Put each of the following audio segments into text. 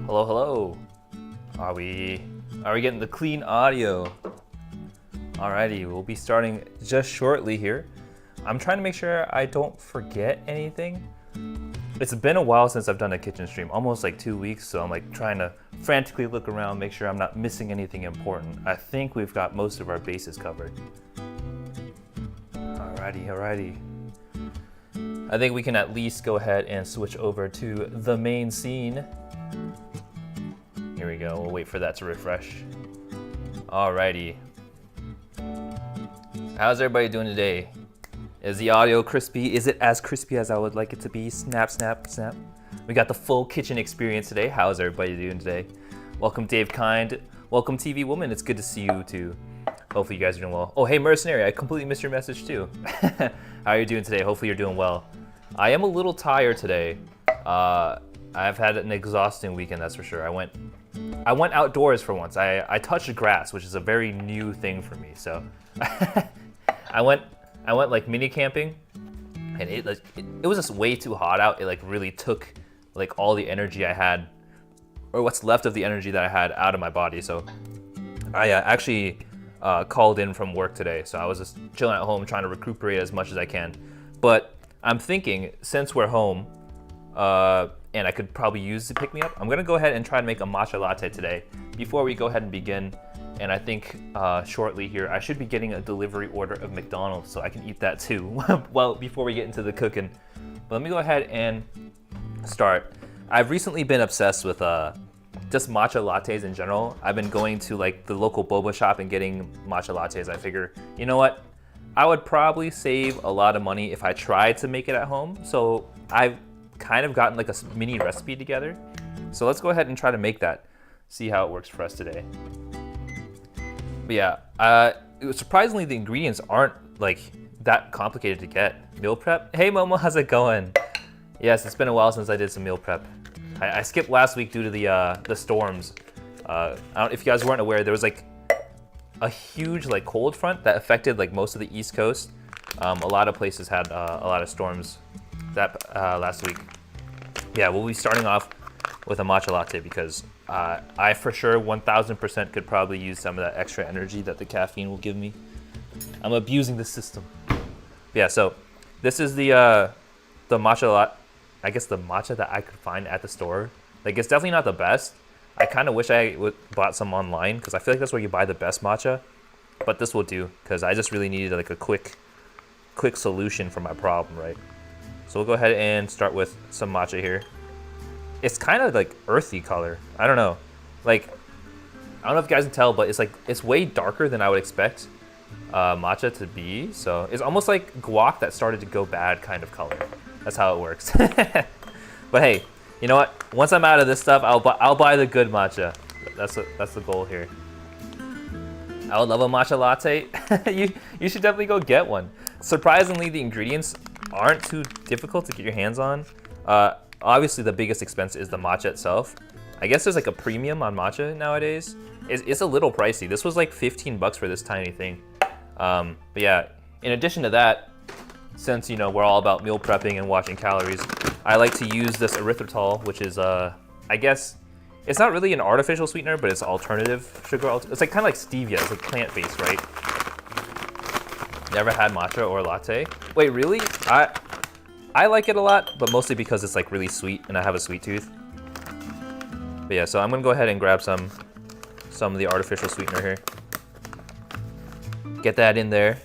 Hello, hello. Are we getting the clean audio? Alrighty, we'll be starting just shortly here. I'm trying to make sure I don't forget anything. It's been a while since I've done a kitchen stream, almost like 2 weeks, so I'm like trying to frantically look around, make sure I'm not missing anything important. I think we've got most of our bases covered. Alrighty. I think we can at least go ahead and switch over to the main scene. Here we go, we'll wait for that to refresh. Alrighty. How's everybody doing today? Is the audio crispy? Is it as crispy as I would like it to be? Snap, snap, snap. We got the full kitchen experience today. How's everybody doing today? Welcome Dave Kind. Welcome TV Woman. It's good to see you too. Hopefully you guys are doing well. Oh, hey Mercenary, I completely missed your message too. How are you doing today? Hopefully you're doing well. I am a little tired today. I've had an exhausting weekend, that's for sure. I went outdoors for once. I touched grass, which is a very new thing for me. So I went like mini camping, and it was just way too hot out. It like really took like all the energy I had, or what's left of the energy that I had, out of my body. So I actually called in from work today. So I was just chilling at home trying to recuperate as much as I can. But I'm thinking, since we're home, and I could probably use to pick me up, I'm gonna go ahead and try to make a matcha latte today before we go ahead and begin. And I think shortly here, I should be getting a delivery order of McDonald's so I can eat that too, well, before we get into the cooking. But let me go ahead and start. I've recently been obsessed with just matcha lattes in general. I've been going to like the local boba shop and getting matcha lattes. I figure, you know what? I would probably save a lot of money if I tried to make it at home. So I've kind of gotten like a mini recipe together. So let's go ahead and try to make that, see how it works for us today. But yeah, surprisingly the ingredients aren't like that complicated to get. Meal prep? Hey Momo, how's it going? Yes, it's been a while since I did some meal prep. I skipped last week due to the storms. I don't, if you guys weren't aware, there was like a huge like cold front that affected like most of the East Coast. A lot of places had a lot of storms that last week. Yeah, we'll be starting off with a matcha latte because I for sure 1000% could probably use some of that extra energy that the caffeine will give me. I'm abusing the system. Yeah, so this is the matcha latte. I guess the matcha that I could find at the store. Like, it's definitely not the best. I kind of wish I bought some online because I feel like that's where you buy the best matcha. But this will do because I just really needed like a quick solution for my problem, right? So we'll go ahead and start with some matcha here. It's kind of like earthy color. I don't know. Like, I don't know if you guys can tell, but it's way darker than I would expect matcha to be. So it's almost like guac that started to go bad kind of color. That's how it works. But hey, you know what? Once I'm out of this stuff, I'll buy the good matcha. That's the goal here. I would love a matcha latte. you should definitely go get one. Surprisingly, the ingredients aren't too difficult to get your hands on. Obviously, the biggest expense is the matcha itself. I guess there's like a premium on matcha nowadays. It's a little pricey. This was like 15 bucks for this tiny thing. But yeah, in addition to that, since, you know, we're all about meal prepping and watching calories, I like to use this erythritol, which is, I guess, it's not really an artificial sweetener, but it's alternative sugar. It's like kind of like stevia. It's like plant-based, right? Never had matcha or latte. Wait, really? I like it a lot, but mostly because it's like really sweet and I have a sweet tooth. But yeah, so I'm gonna go ahead and grab some of the artificial sweetener here. Get that in there.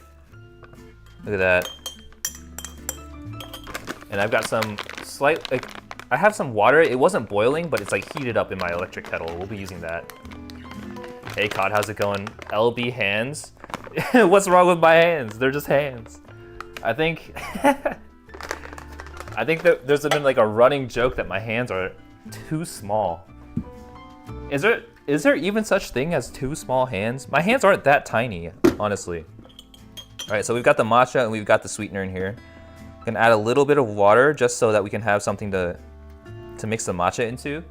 Look at that. And I've got some I have some water. It wasn't boiling, but it's like heated up in my electric kettle. We'll be using that. Hey Cod, how's it going? LB hands? What's wrong with my hands? They're just hands. I think that there's been like a running joke that my hands are too small. Is there even such thing as too small hands? My hands aren't that tiny, honestly. All right, so we've got the matcha and we've got the sweetener in here. Gonna add a little bit of water just so that we can have something to mix the matcha into.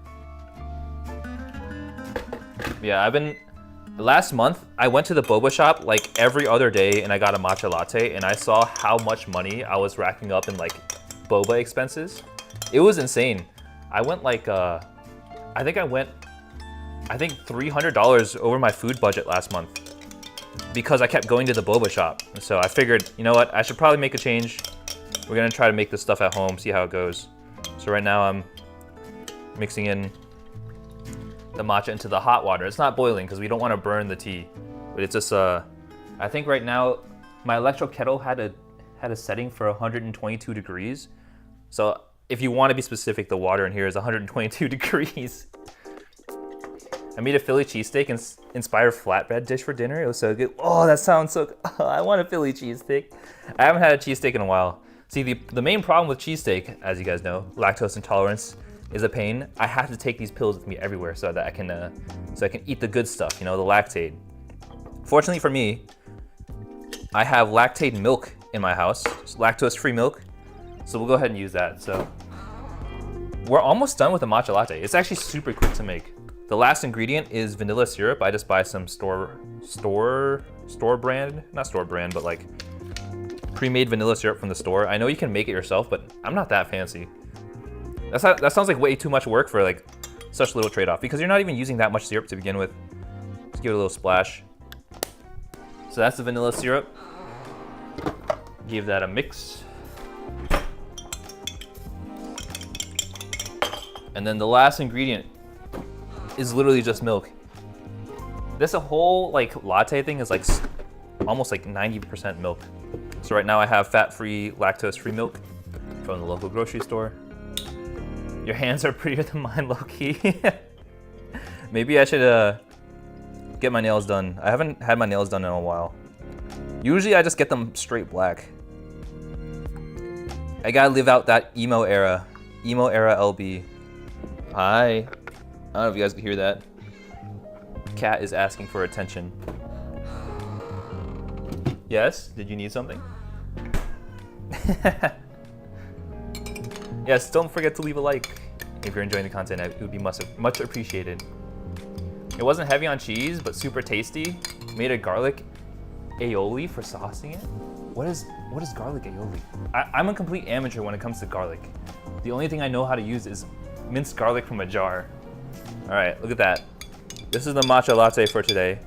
Yeah, last month I went to the boba shop like every other day and I got a matcha latte and I saw how much money I was racking up in like boba expenses. It was insane. I went like I think $300 over my food budget last month because I kept going to the boba shop. So I figured, you know what, I should probably make a change. We're gonna try to make this stuff at home, see how it goes. So right now I'm mixing in the matcha into the hot water. It's not boiling because we don't want to burn the tea, but it's just I think right now my electric kettle had a setting for 122 degrees. So if you want to be specific, the water in here is 122 degrees. I made a Philly cheesesteak and inspired flatbread dish for dinner. It was so good. Oh, that sounds so good. Oh, I want a Philly cheesesteak. I haven't had a cheesesteak in a while. See, the main problem with cheesesteak, as you guys know, lactose intolerance is a pain. I have to take these pills with me everywhere so that I can eat the good stuff, you know, the lactate. Fortunately for me, I have lactate milk in my house, lactose-free milk. So we'll go ahead and use that. So we're almost done with the matcha latte. It's actually super quick to make. The last ingredient is vanilla syrup. I just buy some store brand, not store brand, but like pre-made vanilla syrup from the store. I know you can make it yourself, but I'm not that fancy. That sounds like way too much work for like such little trade-off because you're not even using that much syrup to begin with. Let's give it a little splash. So that's the vanilla syrup. Give that a mix. And then the last ingredient is literally just milk. This whole like latte thing is like almost like 90% milk. So right now I have fat-free, lactose-free milk from the local grocery store. Your hands are prettier than mine, low-key. Maybe I should get my nails done. I haven't had my nails done in a while. Usually I just get them straight black. I gotta live out that emo era LB. Hi. I don't know if you guys can hear that. Cat is asking for attention. Yes? Did you need something? Yes, don't forget to leave a like if you're enjoying the content. It would be much appreciated. It wasn't heavy on cheese, but super tasty. Made a garlic aioli for saucing it. What is garlic aioli? I'm a complete amateur when it comes to garlic. The only thing I know how to use is minced garlic from a jar. All right, look at that. This is the matcha latte for today.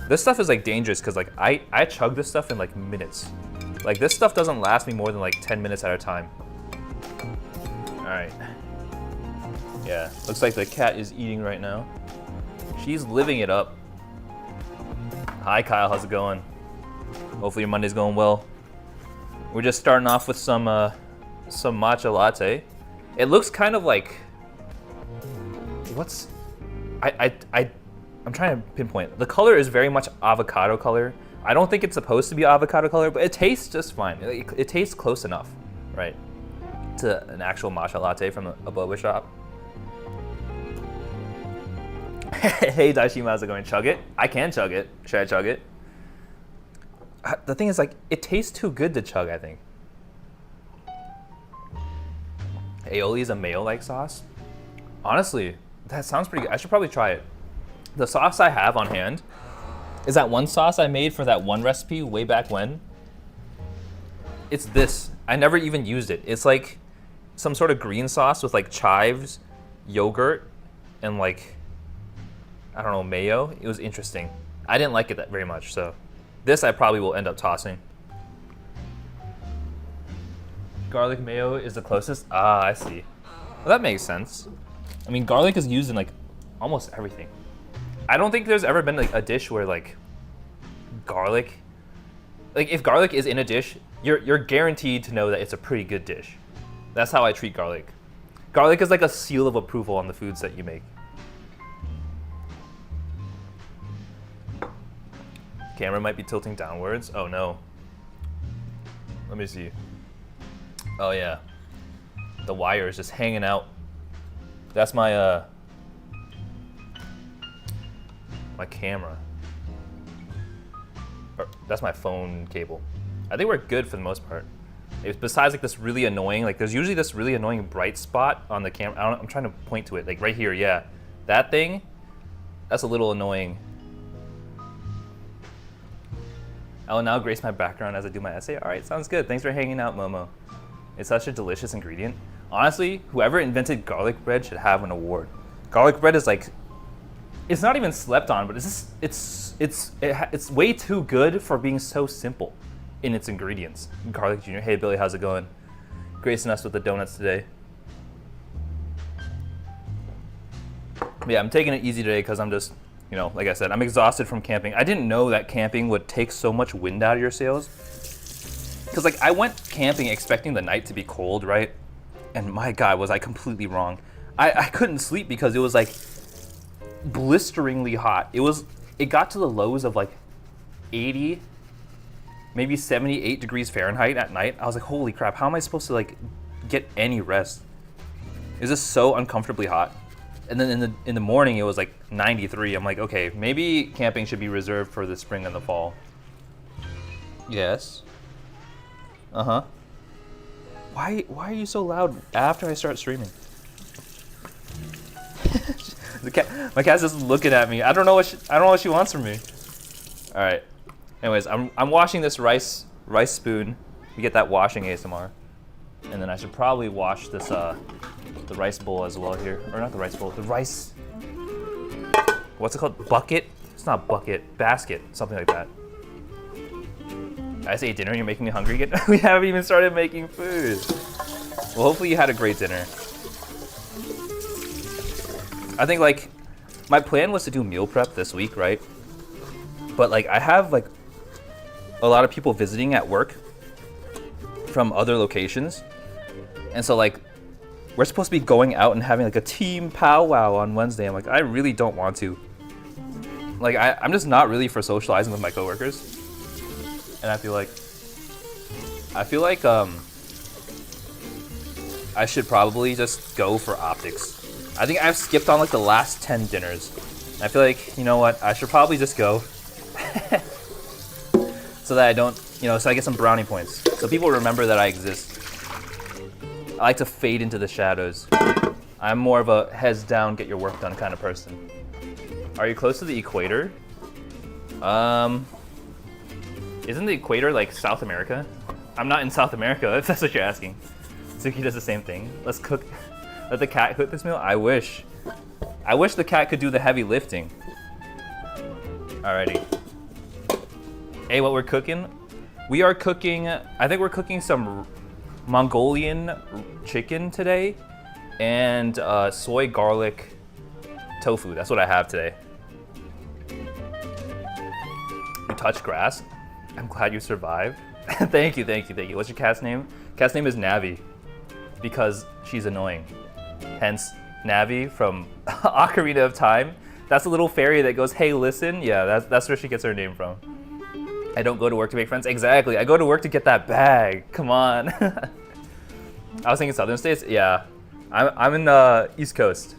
This stuff is like dangerous because like I chug this stuff in like minutes. Like this stuff doesn't last me more than like 10 minutes at a time. All right. Yeah, looks like the cat is eating right now. She's living it up. Hi Kyle, how's it going? Hopefully your Monday's going well. We're just starting off with some matcha latte. It looks kind of like, I'm trying to pinpoint. The color is very much avocado color. I don't think it's supposed to be avocado color, but it tastes just fine. It tastes close enough, right, to an actual matcha latte from a boba shop. Hey Daishima, how's it going? Chug it? I can chug it. Should I chug it? The thing is, like, it tastes too good to chug, I think. Aioli is a mayo-like sauce? Honestly, that sounds pretty good. I should probably try it. The sauce I have on hand is that one sauce I made for that one recipe way back when. It's this. I never even used it. It's like some sort of green sauce with like chives, yogurt, and like, I don't know, mayo. It was interesting. I didn't like it that very much, so this I probably will end up tossing. Garlic mayo is the closest? Ah, I see. Well, that makes sense. I mean, garlic is used in like almost everything. I don't think there's ever been like a dish where like garlic, like if garlic is in a dish, you're guaranteed to know that it's a pretty good dish. That's how I treat garlic. Garlic is like a seal of approval on the foods that you make. Camera might be tilting downwards. Oh no. Let me see. Oh yeah. The wire is just hanging out. That's my my camera. Or, that's my phone cable. I think we're good for the most part. Besides like this really annoying, like there's usually this really annoying bright spot on the camera. I'm trying to point to it, like right here, yeah. That thing, that's a little annoying. I will now grace my background as I do my essay. All right, sounds good. Thanks for hanging out, Momo. It's such a delicious ingredient. Honestly, whoever invented garlic bread should have an award. Garlic bread is like, it's not even slept on, but it's way too good for being so simple in its ingredients. Garlic Jr. Hey Billy, how's it going? Gracing us with the donuts today. But yeah, I'm taking it easy today because I'm just, you know, like I said, I'm exhausted from camping. I didn't know that camping would take so much wind out of your sails. Because like I went camping expecting the night to be cold, right? And my God, was I completely wrong. I couldn't sleep because it was like blisteringly hot. It got to the lows of like 80, maybe 78 degrees Fahrenheit at night. I was like, holy crap, how am I supposed to like get any rest? Is this so uncomfortably hot? And then in the morning it was like 93. I'm like, okay, maybe camping should be reserved for the spring and the fall. Yes. Uh-huh. Why are you so loud after I start streaming? My cat's just looking at me. I don't know what she wants from me. All right. Anyways, I'm washing this rice spoon. You get that washing ASMR. And then I should probably wash this the rice bowl as well here. Or not the rice bowl, the rice, what's it called? Bucket? It's not bucket, basket, something like that. I say dinner and you're making me hungry again? We haven't even started making food. Well, hopefully you had a great dinner. I think like, my plan was to do meal prep this week, right? But like I have like a lot of people visiting at work from other locations. And so like, we're supposed to be going out and having like a team powwow on Wednesday. I'm like, I really don't want to. Like I'm just not really for socializing with my coworkers. And I feel like I should probably just go for optics. I think I've skipped on like the last 10 dinners. I feel like, you know what, I should probably just go. So that I don't, you know, so I get some brownie points. So people remember that I exist. I like to fade into the shadows. I'm more of a heads down, get your work done kind of person. Are you close to the equator? Isn't the equator like South America? I'm not in South America, if that's what you're asking. Suki does the same thing. Let's cook. Let the cat cook this meal? I wish. I wish the cat could do the heavy lifting. Alrighty. Hey, what we're cooking? We are cooking, I think we're cooking some Mongolian chicken today and soy garlic tofu. That's what I have today. You touch grass? I'm glad you survived. Thank you, thank you, thank you. What's your cat's name? Cat's name is Navi because she's annoying. Hence, Navi from Ocarina of Time. That's a little fairy that goes, hey, listen. Yeah, that's where she gets her name from. I don't go to work to make friends. Exactly. I go to work to get that bag. Come on. I was thinking Southern States. Yeah, I'm in the East Coast.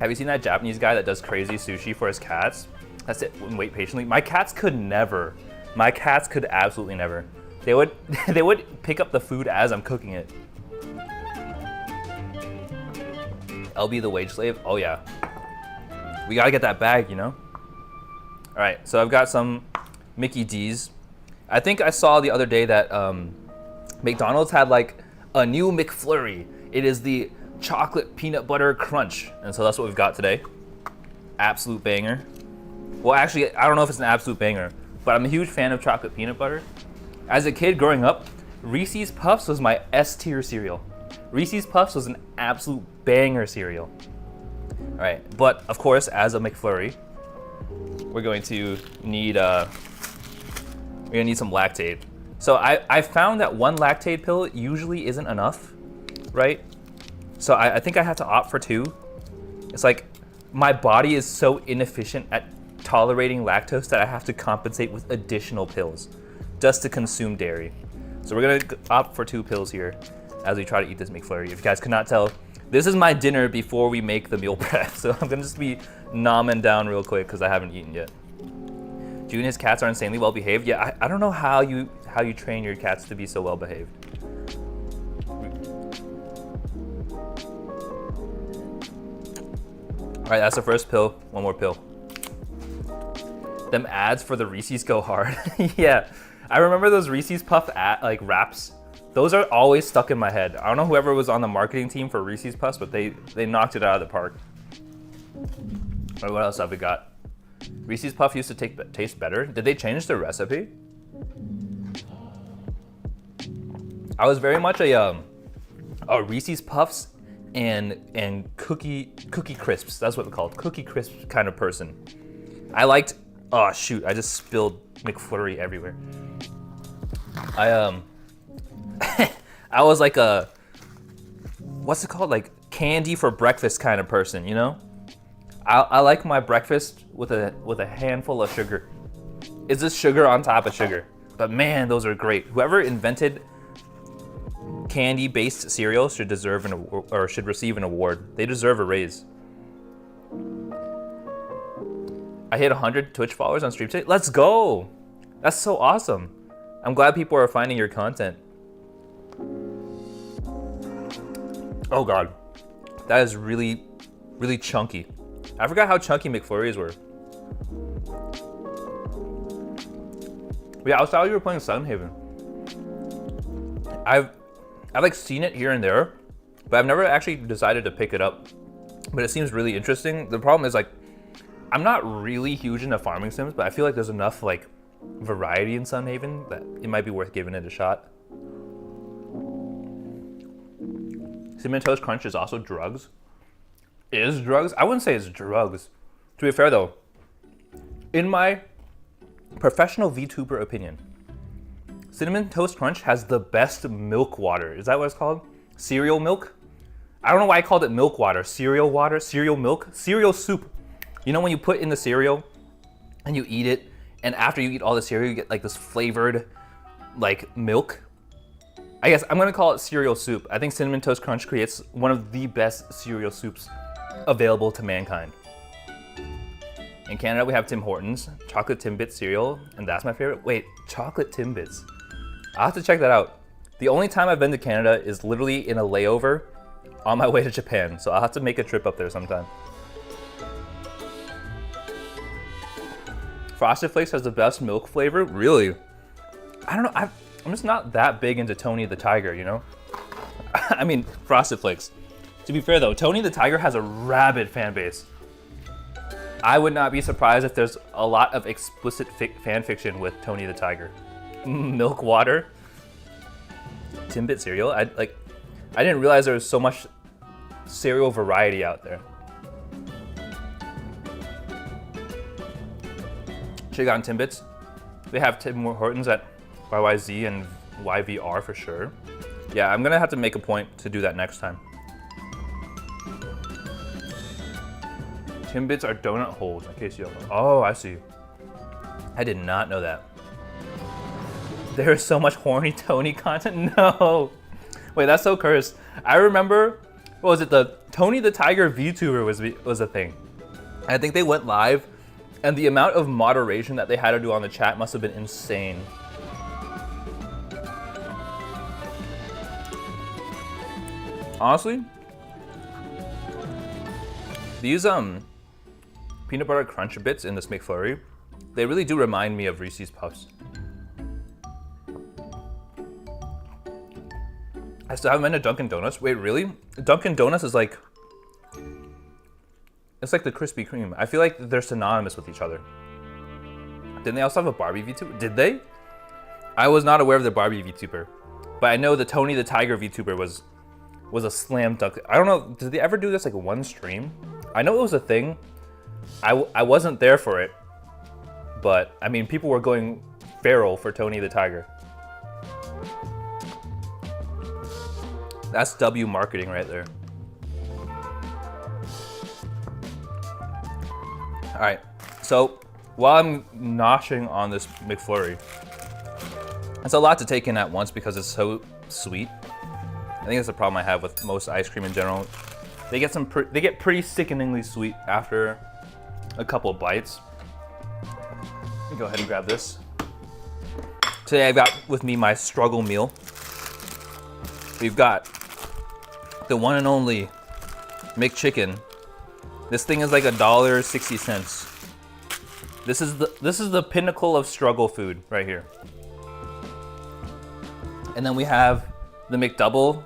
Have you seen that Japanese guy that does crazy sushi for his cats? That's it. Wait patiently. My cats could never. My cats could absolutely never. They would they would pick up the food as I'm cooking it. LB the wage slave. Oh yeah. We gotta get that bag, you know. All right, so I've got some Mickey D's. I think I saw the other day that McDonald's had like a new McFlurry. It is the chocolate peanut butter crunch, and so that's what we've got today. Absolute banger. Well, actually, I don't know if it's an absolute banger, but I'm a huge fan of chocolate peanut butter. As a kid growing up, Reese's Puffs was my S tier cereal. Reese's Puffs was an absolute banger cereal. All right, but of course, as a McFlurry, we're going to need some lactate. So I found that one lactate pill usually isn't enough, right? So I think I have to opt for 2. It's like my body is so inefficient at tolerating lactose that I have to compensate with additional pills just to consume dairy. So we're gonna opt for 2 pills here as we try to eat this McFlurry. If you guys could not tell, this is my dinner before we make the meal prep. So I'm gonna just be nomming down real quick because I haven't eaten yet. June, his cats are insanely well behaved. Yeah, I don't know how you train your cats to be so well behaved. All right, that's the first pill. One more pill. Them ads for the Reese's go hard. Yeah, I remember those Reese's Puff like wraps. Those are always stuck in my head. I don't know whoever was on the marketing team for Reese's Puffs, but they knocked it out of the park. All right, what else have we got? Reese's Puff used to taste better. Did they change the recipe? I was very much a Reese's Puffs and cookie crisps. That's what they're called. Cookie crisps kind of person. I liked. Oh shoot! I just spilled McFlurry everywhere. I was like a, what's it called? Like candy for breakfast kind of person, you know? I like my breakfast with a handful of sugar. It's just sugar on top of sugar. But man, those are great. Whoever invented candy-based cereal should receive an award. They deserve a raise. I hit 100 Twitch followers on stream today. Let's go! That's so awesome. I'm glad people are finding your content. Oh god, that is really, really chunky. I forgot how chunky McFlurries were. Yeah, I saw you were playing Sunhaven. I've like seen it here and there, but I've never actually decided to pick it up. But it seems really interesting. The problem is like, I'm not really huge into farming sims, but I feel like there's enough like variety in Sunhaven that it might be worth giving it a shot. Cinnamon Toast Crunch is also drugs. It is drugs? I wouldn't say it's drugs. To be fair though, in my professional VTuber opinion, Cinnamon Toast Crunch has the best milk water. Is that what it's called? Cereal milk? I don't know why I called it milk water. Cereal water? Cereal milk? Cereal soup. You know when you put in the cereal and you eat it, and after you eat all the cereal, you get like this flavored like milk? I guess I'm gonna call it cereal soup. I think Cinnamon Toast Crunch creates one of the best cereal soups available to mankind. In Canada, we have Tim Hortons, chocolate Timbits cereal, and that's my favorite. Wait, chocolate Timbits. I'll have to check that out. The only time I've been to Canada is literally in a layover on my way to Japan, so I'll have to make a trip up there sometime. Frosted Flakes has the best milk flavor? Really? I don't know, I'm just not that big into Tony the Tiger, you know? I mean, Frosted Flakes. To be fair though, Tony the Tiger has a rabid fan base. I would not be surprised if there's a lot of explicit fan fiction with Tony the Tiger. Milk water. Timbit cereal? I didn't realize there was so much cereal variety out there. Should've gotten Timbits. They have Tim Hortons at YYZ and YVR for sure. Yeah, I'm gonna have to make a point to do that next time. Timbits are donut holes, in case you don't know. Oh, I see. I did not know that. There is so much horny Tony content. No. Wait, that's so cursed. I remember, what was it? The Tony the Tiger VTuber was a thing. I think they went live, and the amount of moderation that they had to do on the chat must have been insane. Honestly, these peanut butter crunch bits in this McFlurry, they really do remind me of Reese's Puffs. I still haven't been to Dunkin' Donuts. Wait, really? Dunkin' Donuts is like, it's like the Krispy Kreme. I feel like they're synonymous with each other. Didn't they also have a Barbie VTuber? Did they? I was not aware of the Barbie VTuber, but I know the Tony the Tiger VTuber was a slam dunk. I don't know, did they ever do this like one stream? I know it was a thing. I wasn't there for it, but I mean, people were going feral for Tony the Tiger. That's W marketing right there. All right, so while I'm noshing on this McFlurry, it's a lot to take in at once because it's so sweet. I think that's the problem I have with most ice cream in general. They get pretty sickeningly sweet after a couple of bites. Let me go ahead and grab this. Today I've got with me my struggle meal. We've got the one and only McChicken. This thing is like $1.60. This is the pinnacle of struggle food right here. And then we have the McDouble,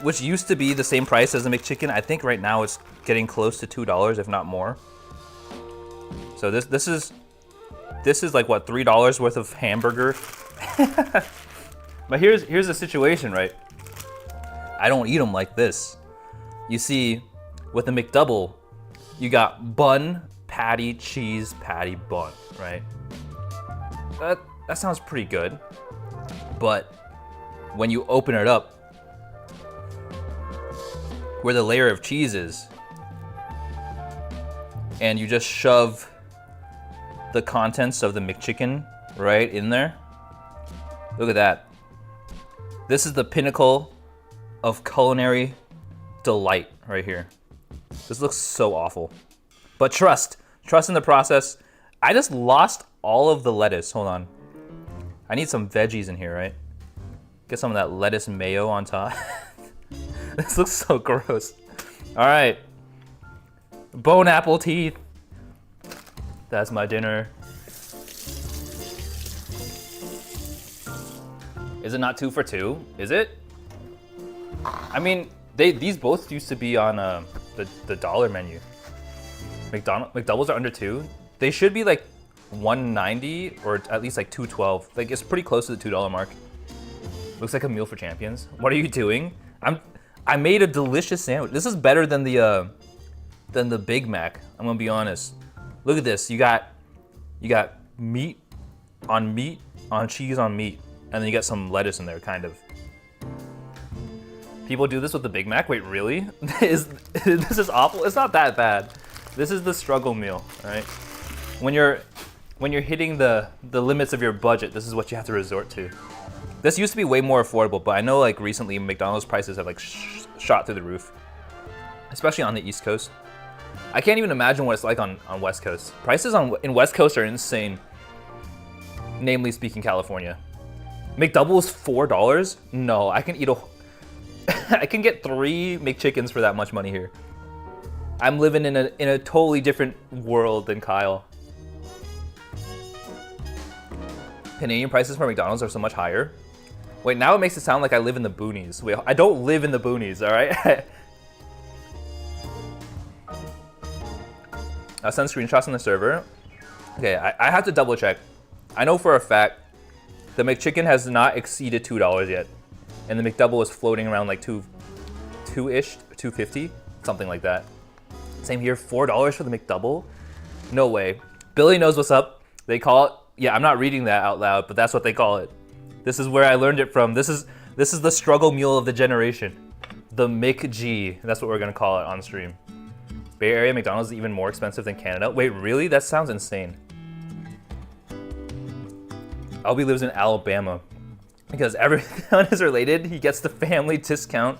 which used to be the same price as the McChicken. I think right now it's getting close to $2, if not more. So this is like what, $3 worth of hamburger. But here's the situation, right? I don't eat them like this. You see, with the McDouble, you got bun, patty, cheese, patty, bun, right? That sounds pretty good. But when you open it up, where the layer of cheese is, and you just shove the contents of the McChicken right in there. Look at that. This is the pinnacle of culinary delight right here. This looks so awful. But trust in the process. I just lost all of the lettuce. Hold on. I need some veggies in here, right? Get some of that lettuce mayo on top. This looks so gross. All right. Bone apple teeth. That's my dinner. Is it not 2 for $2? Is it? I mean, these both used to be on the dollar menu. McDoubles are under 2. They should be like $1.90 or at least like $2.12. Like it's pretty close to the $2 mark. Looks like a meal for champions. What are you doing? I made a delicious sandwich. This is better than the Big Mac. I'm gonna be honest. Look at this. You got meat on cheese on meat, and then you got some lettuce in there, kind of. People do this with the Big Mac? Wait, really? This is awful. It's not that bad. This is the struggle meal, all right? When you're hitting the limits of your budget, this is what you have to resort to. This used to be way more affordable, but I know like recently McDonald's prices have like shot through the roof, especially on the East Coast. I can't even imagine what it's like on West Coast. Prices in West Coast are insane, namely speaking California. McDouble is $4? No, I can eat a... I can get 3 McChickens for that much money here. I'm living in a totally different world than Kyle. Canadian prices for McDonald's are so much higher. Wait, now it makes it sound like I live in the boonies. Wait, I don't live in the boonies, all right? I'll send screenshots on the server. Okay, I have to double check. I know for a fact the McChicken has not exceeded $2 yet. And the McDouble is floating around like two-ish, $2.50, something like that. Same here, $4 for the McDouble? No way. Billy knows what's up. They call it, yeah, I'm not reading that out loud, but that's what they call it. This is where I learned it from. This is the struggle mule of the generation. The McG, that's what we're gonna call it on stream. Bay Area McDonald's is even more expensive than Canada. Wait, really? That sounds insane. Albie lives in Alabama. Because everyone is related, he gets the family discount.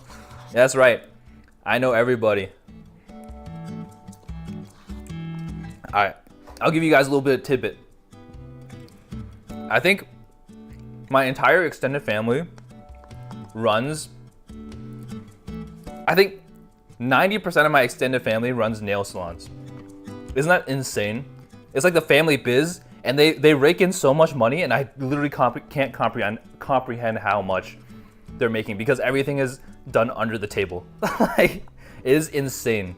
Yeah, that's right. I know everybody. Alright, I'll give you guys a little bit of tidbit. I think my entire extended family runs... I think 90% of my extended family runs nail salons. Isn't that insane? It's like the family biz, and they rake in so much money, and I literally can't comprehend how much they're making because everything is done under the table. Like, it is insane.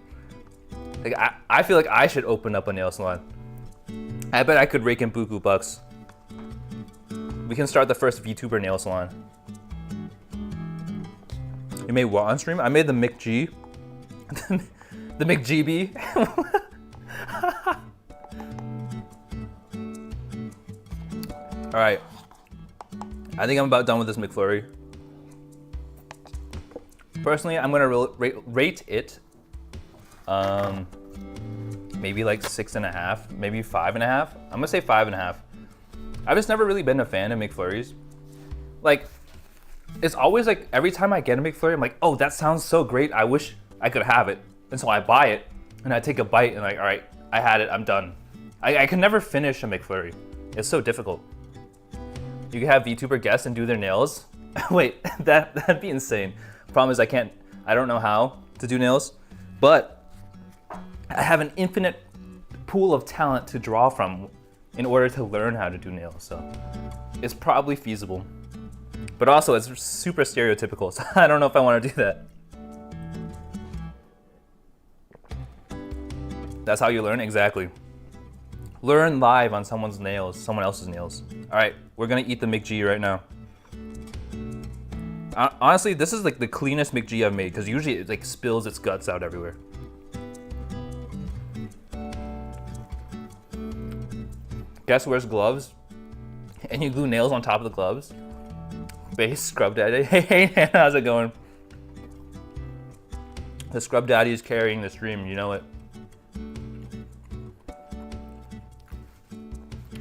Like, I feel like I should open up a nail salon. I bet I could rake in buku bucks. We can start the first VTuber nail salon. You made what on stream? I made the McG. The McGB. All right, I think I'm about done with this McFlurry. Personally, I'm gonna rate it maybe like 6.5, maybe 5.5. I'm gonna say 5.5. I've just never really been a fan of McFlurries. Like, it's always like every time I get a McFlurry, I'm like, oh, that sounds so great. I wish I could have it. And so I buy it and I take a bite and like, all right, I had it, I'm done. I can never finish a McFlurry. It's so difficult. You can have VTuber guests and do their nails. Wait, that'd be insane. Problem is I don't know how to do nails, but I have an infinite pool of talent to draw from in order to learn how to do nails, so it's probably feasible. But also, it's super stereotypical, so I don't know if I want to do that. That's how you learn? Exactly. Learn live on someone else's nails. All right, we're gonna eat the McG right now. Honestly, this is like the cleanest McG I've made because usually it like spills its guts out everywhere. Guess wears gloves, and you glue nails on top of the gloves. Base Scrub Daddy. Hey, Hannah, how's it going? The Scrub Daddy is carrying the stream, you know it.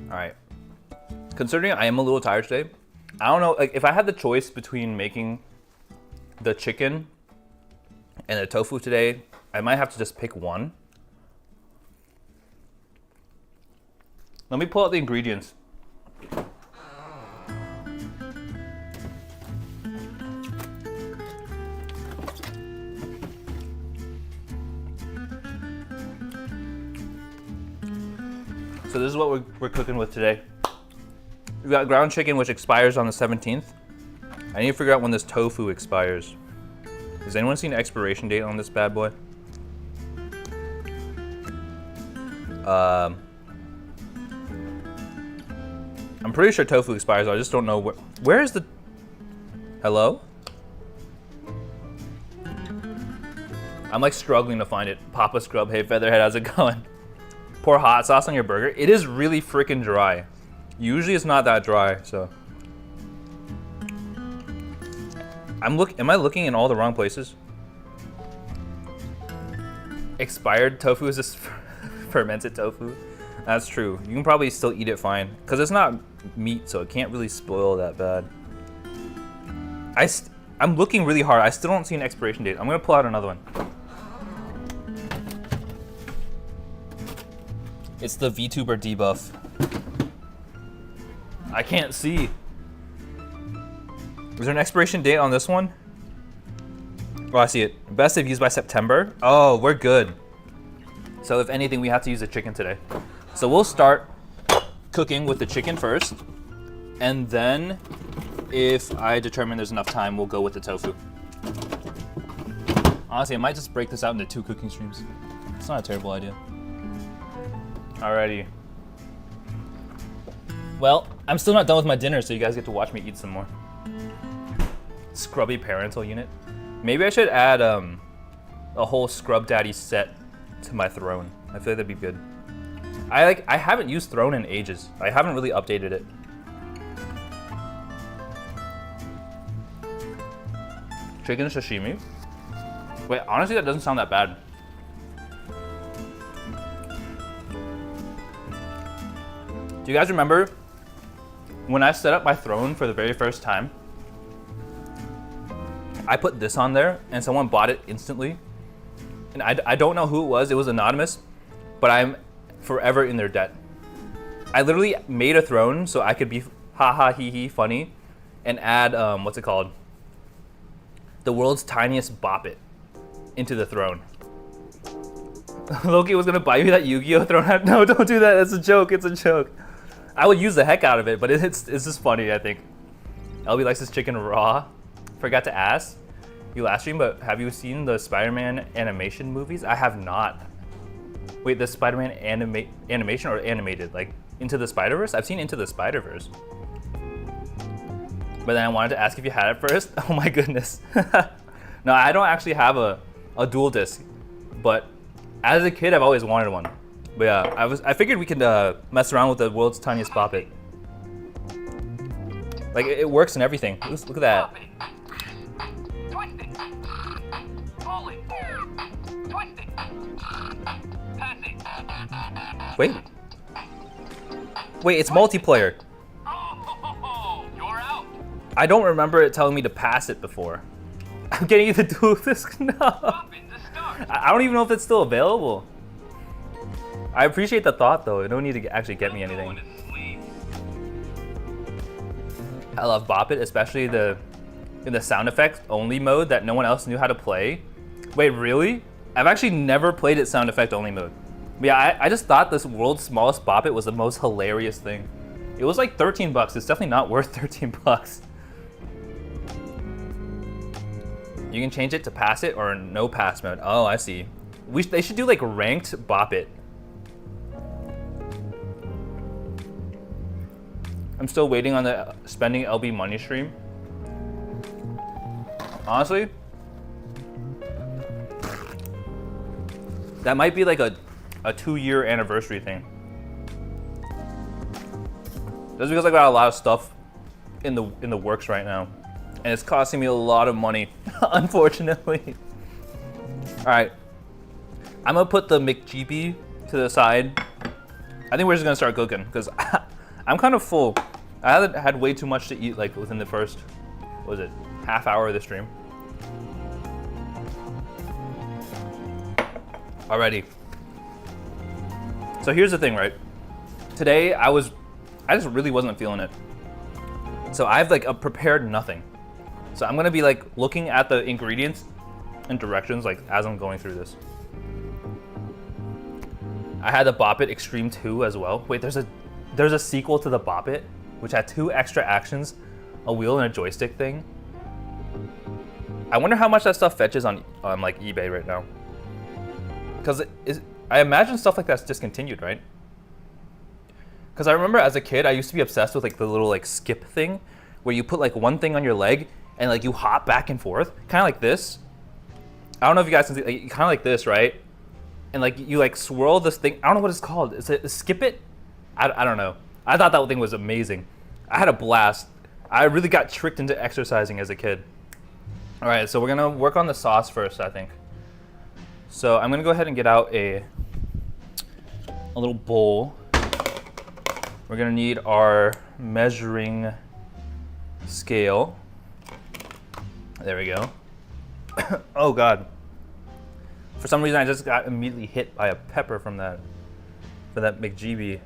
All right. Considering I am a little tired today, I don't know, like if I had the choice between making the chicken and the tofu today, I might have to just pick one. Let me pull out the ingredients. So this is what we're cooking with today. We got ground chicken, which expires on the 17th. I need to figure out when this tofu expires. Has anyone seen an expiration date on this bad boy? I'm pretty sure tofu expires. I just don't know where is the... Hello? I'm like struggling to find it. Papa Scrub, hey Featherhead, how's it going? Pour hot sauce on your burger. It is really freaking dry. Usually it's not that dry, so. Am I looking in all the wrong places? Expired tofu is just fermented tofu. That's true. You can probably still eat it fine because it's not meat, so it can't really spoil that bad. I'm looking really hard. I still don't see an expiration date. I'm gonna pull out another one. It's the VTuber debuff. I can't see. Is there an expiration date on this one? Oh, I see it. Best if used by September. Oh, we're good. So if anything, we have to use the chicken today. So we'll start cooking with the chicken first. And then if I determine there's enough time, we'll go with the tofu. Honestly, I might just break this out into 2 cooking streams. It's not a terrible idea. Alrighty. Well, I'm still not done with my dinner, so you guys get to watch me eat some more. Scrubby parental unit. Maybe I should add a whole Scrub Daddy set to my throne. I feel like that'd be good. I haven't used throne in ages. I haven't really updated it. Chicken sashimi. Wait, honestly, that doesn't sound that bad. Do you guys remember when I set up my throne for the very first time? I put this on there and someone bought it instantly. And I don't know who it was anonymous, but I'm forever in their debt. I literally made a throne so I could be haha hee hee funny and add, what's it called? The world's tiniest bop it into the throne. Loki was gonna buy me that Yu-Gi-Oh throne. No, don't do that, it's a joke, it's a joke. I would use the heck out of it, but it's just funny, I think. LB likes his chicken raw. Forgot to ask you last stream, but have you seen the Spider-Man animation movies? I have not. Wait, the Spider-Man animation or animated? Like Into the Spider-Verse? I've seen Into the Spider-Verse. But then I wanted to ask if you had it first. Oh my goodness. No, I don't actually have a dual disc, but as a kid, I've always wanted one. But yeah, I figured we could mess around with the world's tiniest bop it. Like it works and everything. Look at that. Wait, it's multiplayer. You're out. I don't remember it telling me to pass it before. I'm getting you the dual disc now. I don't even know if it's still available. I appreciate the thought though. You don't need to actually get me anything. I love Bop It, especially in the sound effects only mode that no one else knew how to play. Wait, really? I've actually never played it sound effect only mode. But yeah, I just thought this world's smallest Bop It was the most hilarious thing. It was like 13 bucks. It's definitely not worth 13 bucks. You can change it to pass it or no pass mode. Oh, I see. They should do like ranked Bop It. I'm still waiting on the spending LB money stream. Honestly, that might be like a 2-year anniversary thing. That's because I got a lot of stuff in the works right now, and it's costing me a lot of money, unfortunately. All right, I'm gonna put the McGB to the side. I think we're just gonna start cooking because I'm kind of full. I haven't had way too much to eat like within the first, what was it, half hour of the stream. Alrighty. So here's the thing, right? Today I just really wasn't feeling it. So I've like prepared nothing. So I'm gonna be like looking at the ingredients and directions like as I'm going through this. I had the Bop It Extreme 2 as well. Wait, there's a sequel to the Bop It, which had 2 extra actions, a wheel and a joystick thing. I wonder how much that stuff fetches on like eBay right now. Because I imagine stuff like that's discontinued, right? Because I remember as a kid, I used to be obsessed with like the little like skip thing, where you put like one thing on your leg and like you hop back and forth, kind of like this. I don't know if you guys can see, like, kind of like this, right? And like you like swirl this thing. I don't know what it's called. Is it skip it? I don't know. I thought that thing was amazing. I had a blast. I really got tricked into exercising as a kid. All right, so we're gonna work on the sauce first, I think. So I'm gonna go ahead and get out a little bowl. We're gonna need our measuring scale. There we go. Oh God. For some reason I just got immediately hit by a pepper from that McGB.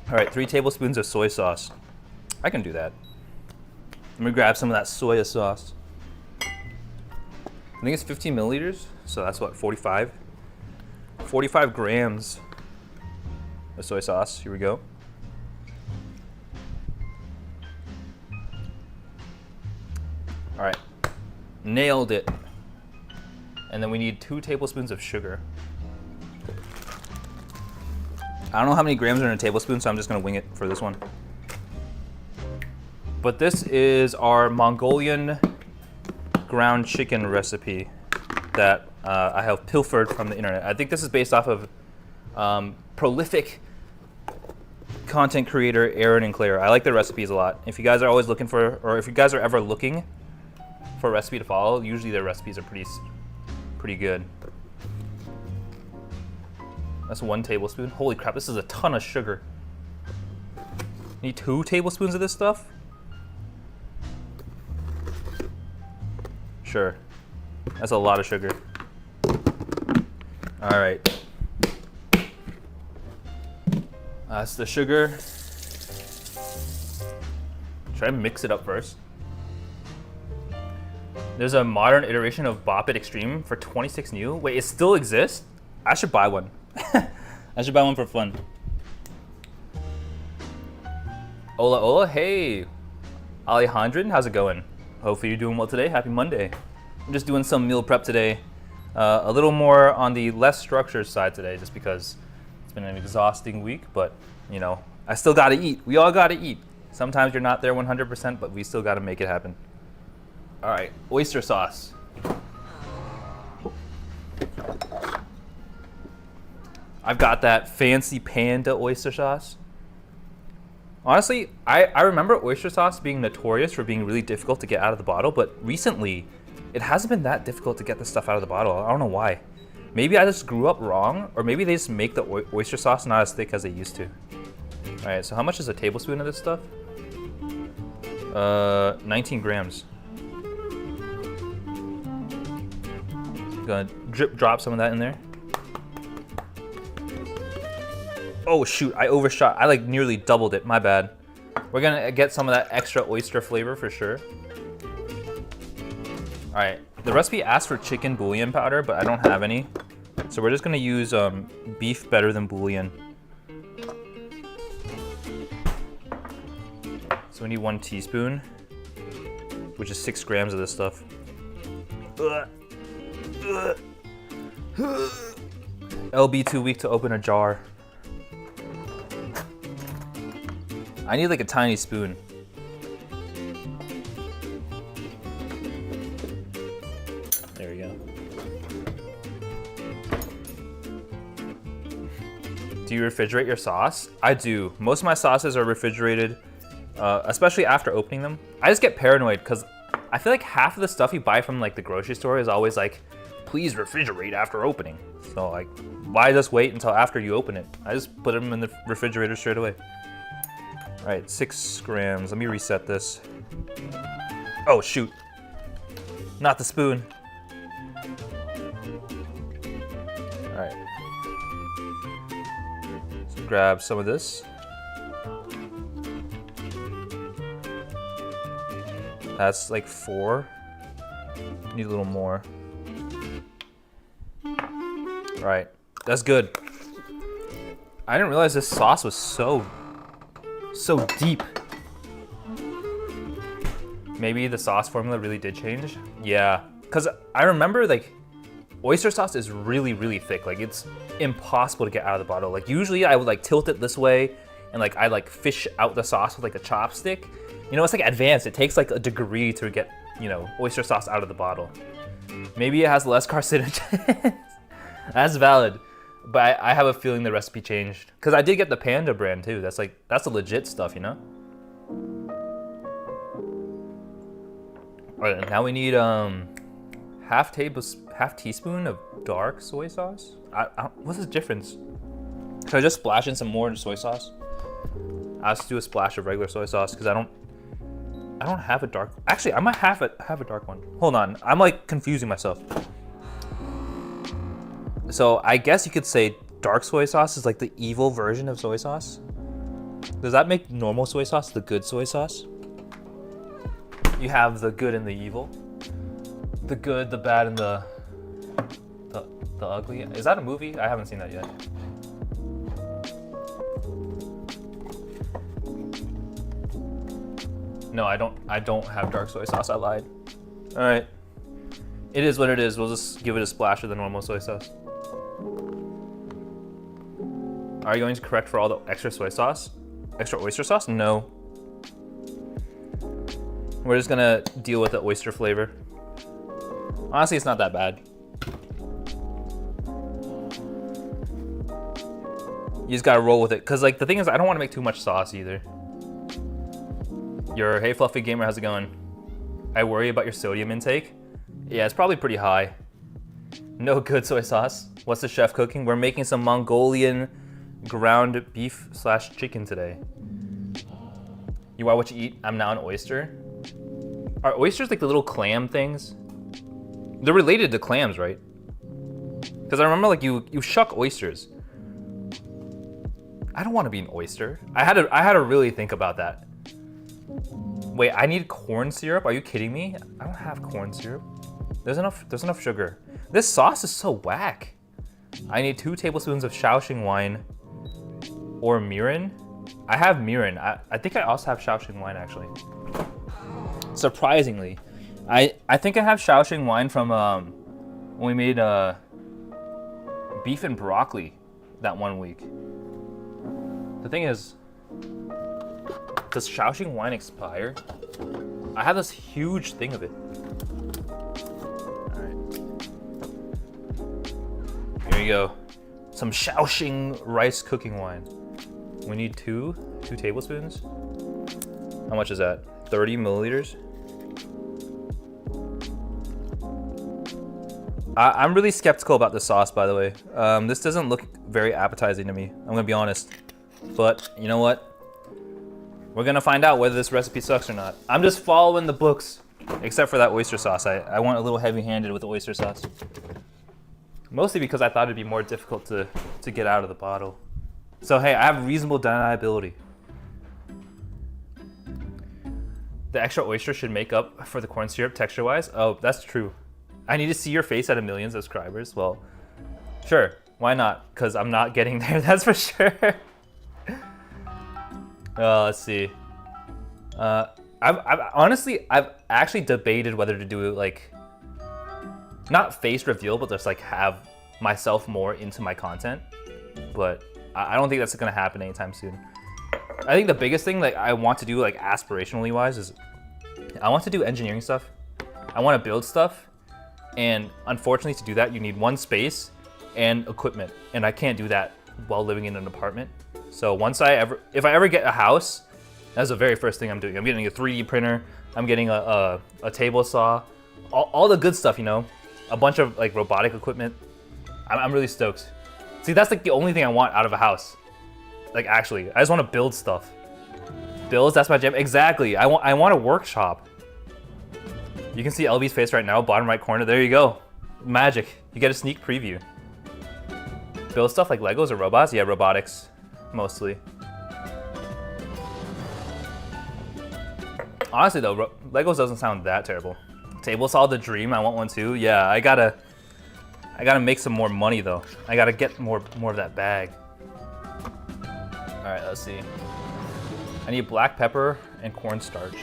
All right, 3 tablespoons of soy sauce. I can do that. Let me grab some of that soy sauce. I think it's 15 milliliters, so that's what, 45? 45 grams of soy sauce. Here we go. All right, nailed it. And then we need 2 tablespoons of sugar. I don't know how many grams are in a tablespoon, so I'm just gonna wing it for this one. But this is our Mongolian ground chicken recipe that I have pilfered from the internet. I think this is based off of prolific content creator Aaron and Claire. I like their recipes a lot. If you guys are always looking for, or if you guys are ever looking for a recipe to follow, usually their recipes are pretty good. That's 1 tablespoon. Holy crap, this is a ton of sugar. Need 2 tablespoons of this stuff? Sure. That's a lot of sugar. All right. That's the sugar. Try to mix it up first. There's a modern iteration of Bop It Extreme for 26 new. Wait, it still exists? I should buy one. I should buy one for fun. Hola, hola, hey. Alejandrin, how's it going? Hopefully you're doing well today. Happy Monday. I'm just doing some meal prep today. A little more on the less structured side today, just because it's been an exhausting week, but you know, I still gotta eat. We all gotta eat. Sometimes you're not there 100%, but we still gotta make it happen. All right, oyster sauce. I've got that fancy Panda oyster sauce. Honestly, I remember oyster sauce being notorious for being really difficult to get out of the bottle, but recently, it hasn't been that difficult to get this stuff out of the bottle. I don't know why. Maybe I just grew up wrong, or maybe they just make the oyster sauce not as thick as they used to. All right, so how much is a tablespoon of this stuff? 19 grams. Gonna drop some of that in there. Oh shoot, I overshot. I like nearly doubled it, my bad. We're gonna get some of that extra oyster flavor for sure. All right, the recipe asks for chicken bouillon powder, but I don't have any. So we're just gonna use beef better than bouillon. So we need 1 teaspoon, which is 6 grams of this stuff. LB too weak to open a jar. I need like a tiny spoon. There we go. Do you refrigerate your sauce? I do. Most of my sauces are refrigerated, especially after opening them. I just get paranoid because I feel like half of the stuff you buy from like the grocery store is always like, please refrigerate after opening. So like, why just wait until after you open it? I just put them in the refrigerator straight away. All right, 6 grams. Let me reset this. Oh shoot, not the spoon. All right, so grab some of this. That's like 4. Need a little more. All right, that's good. I didn't realize this sauce was so deep. Maybe the sauce formula really did change. Yeah, because I remember like oyster sauce is really, really thick. Like it's impossible to get out of the bottle. Like usually I would like tilt it this way and like I like fish out the sauce with like a chopstick. You know, it's like advanced. It takes like a degree to get, you know, oyster sauce out of the bottle. Maybe it has less carcinogens. That's valid. But I have a feeling the recipe changed. Because I did get the Panda brand too. That's the legit stuff, you know? All right, now we need half teaspoon of dark soy sauce. What's the difference? Should I just splash in some more soy sauce? I'll just do a splash of regular soy sauce because I don't have a dark. Actually, I might have a dark one. Hold on, I'm like confusing myself. So I guess you could say dark soy sauce is like the evil version of soy sauce. Does that make normal soy sauce the good soy sauce? You have the good and the evil. The good, the bad, and the ugly. Is that a movie? I haven't seen that yet. No, I don't have dark soy sauce. I lied. All right. It is what it is. We'll just give it a splash of the normal soy sauce. Are you going to correct for all the extra soy sauce? Extra oyster sauce? No. We're just gonna deal with the oyster flavor. Honestly, it's not that bad. You just gotta roll with it. Cause like the thing is, I don't wanna make too much sauce either. Hey fluffy gamer, how's it going? I worry about your sodium intake. Yeah, it's probably pretty high. No good soy sauce. What's the chef cooking? We're making some Mongolian ground beef / chicken today. You are what you eat. I'm now an oyster. Are oysters like the little clam things? They're related to clams, right? Because I remember like you shuck oysters. I don't want to be an oyster. I had to really think about that. Wait, I need corn syrup? Are you kidding me? I don't have corn syrup. There's enough sugar. This sauce is so whack. I need 2 tablespoons of Shaoxing wine or mirin. I have mirin. I think I also have Shaoxing wine actually. Surprisingly, I think I have Shaoxing wine from when we made beef and broccoli that one week. The thing is, does Shaoxing wine expire? I have this huge thing of it. All right. Here you go. Some Shaoxing rice cooking wine. We need 2 tablespoons. How much is that? 30 milliliters? I'm really skeptical about the sauce, by the way. This doesn't look very appetizing to me. I'm gonna be honest. But you know what? We're gonna find out whether this recipe sucks or not. I'm just following the books, except for that oyster sauce. I went a little heavy-handed with the oyster sauce. Mostly because I thought it'd be more difficult to get out of the bottle. So hey, I have reasonable deniability. The extra oyster should make up for the corn syrup texture-wise. Oh, that's true. I need to see your face at 1 million subscribers. Well, sure, why not? Because I'm not getting there, that's for sure. Let's see. I've actually debated whether to do like, not face reveal, but just like have myself more into my content. But I don't think that's gonna happen anytime soon. I think the biggest thing that I want to do like aspirationally wise is I want to do engineering stuff. I want to build stuff. And unfortunately to do that, you need 1 space and equipment. And I can't do that while living in an apartment. So if I ever get a house, that's the very first thing I'm doing. I'm getting a 3D printer. I'm getting a table saw, all the good stuff, you know, a bunch of like robotic equipment. I'm really stoked. See, that's like the only thing I want out of a house. Like actually, I just want to build stuff. Builds, that's my jam. Exactly. I want a workshop. You can see LB's face right now, bottom right corner. There you go. Magic. You get a sneak preview. Build stuff like Legos or robots? Yeah, robotics, mostly. Honestly though, Legos doesn't sound that terrible. Table saw the dream, I want one too. Yeah, I gotta make some more money though. I gotta get more of that bag. All right, let's see. I need black pepper and cornstarch.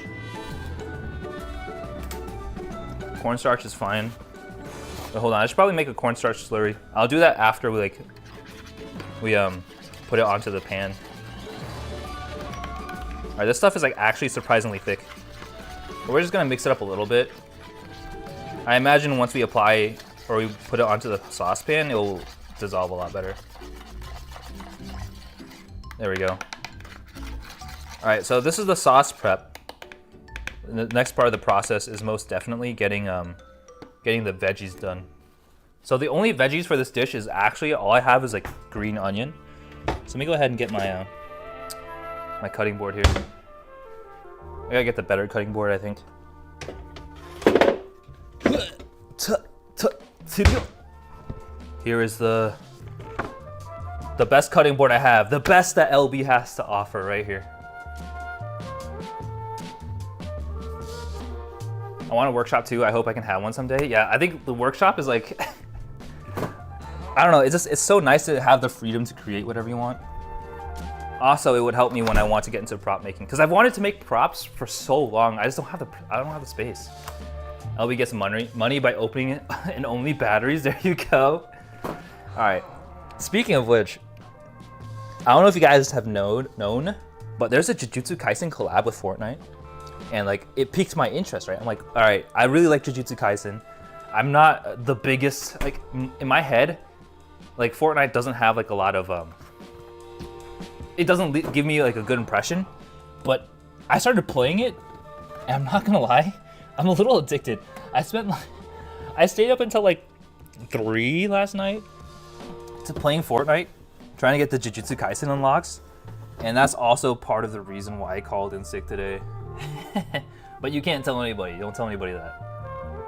Cornstarch is fine. But hold on, I should probably make a cornstarch slurry. I'll do that after we put it onto the pan. All right, this stuff is like actually surprisingly thick. But we're just gonna mix it up a little bit. I imagine once we apply or we put it onto the saucepan, it will dissolve a lot better. There we go. All right, so this is the sauce prep. The next part of the process is most definitely getting the veggies done. So the only veggies for this dish is actually all I have is like green onion. So let me go ahead and get my my cutting board here. I gotta get the better cutting board, I think. Here is the The best cutting board I have. The best that LB has to offer right here. I want a workshop too. I hope I can have one someday. Yeah, I think the workshop is like, I don't know. It's so nice to have the freedom to create whatever you want. Also, it would help me when I want to get into prop making because I've wanted to make props for so long. I just don't have the space. LB gets money by opening it and only batteries. There you go. All right. Speaking of which, I don't know if you guys have known, but there's a Jujutsu Kaisen collab with Fortnite. And like, it piqued my interest, right? I'm like, all right, I really like Jujutsu Kaisen. I'm not the biggest, like in my head, like Fortnite doesn't have like a lot of, it doesn't give me like a good impression, but I started playing it and I'm not gonna lie, I'm a little addicted. I stayed up until like 3 last night to playing Fortnite, trying to get the Jujutsu Kaisen unlocks. And that's also part of the reason why I called in sick today. But you can't tell anybody. Don't tell anybody that.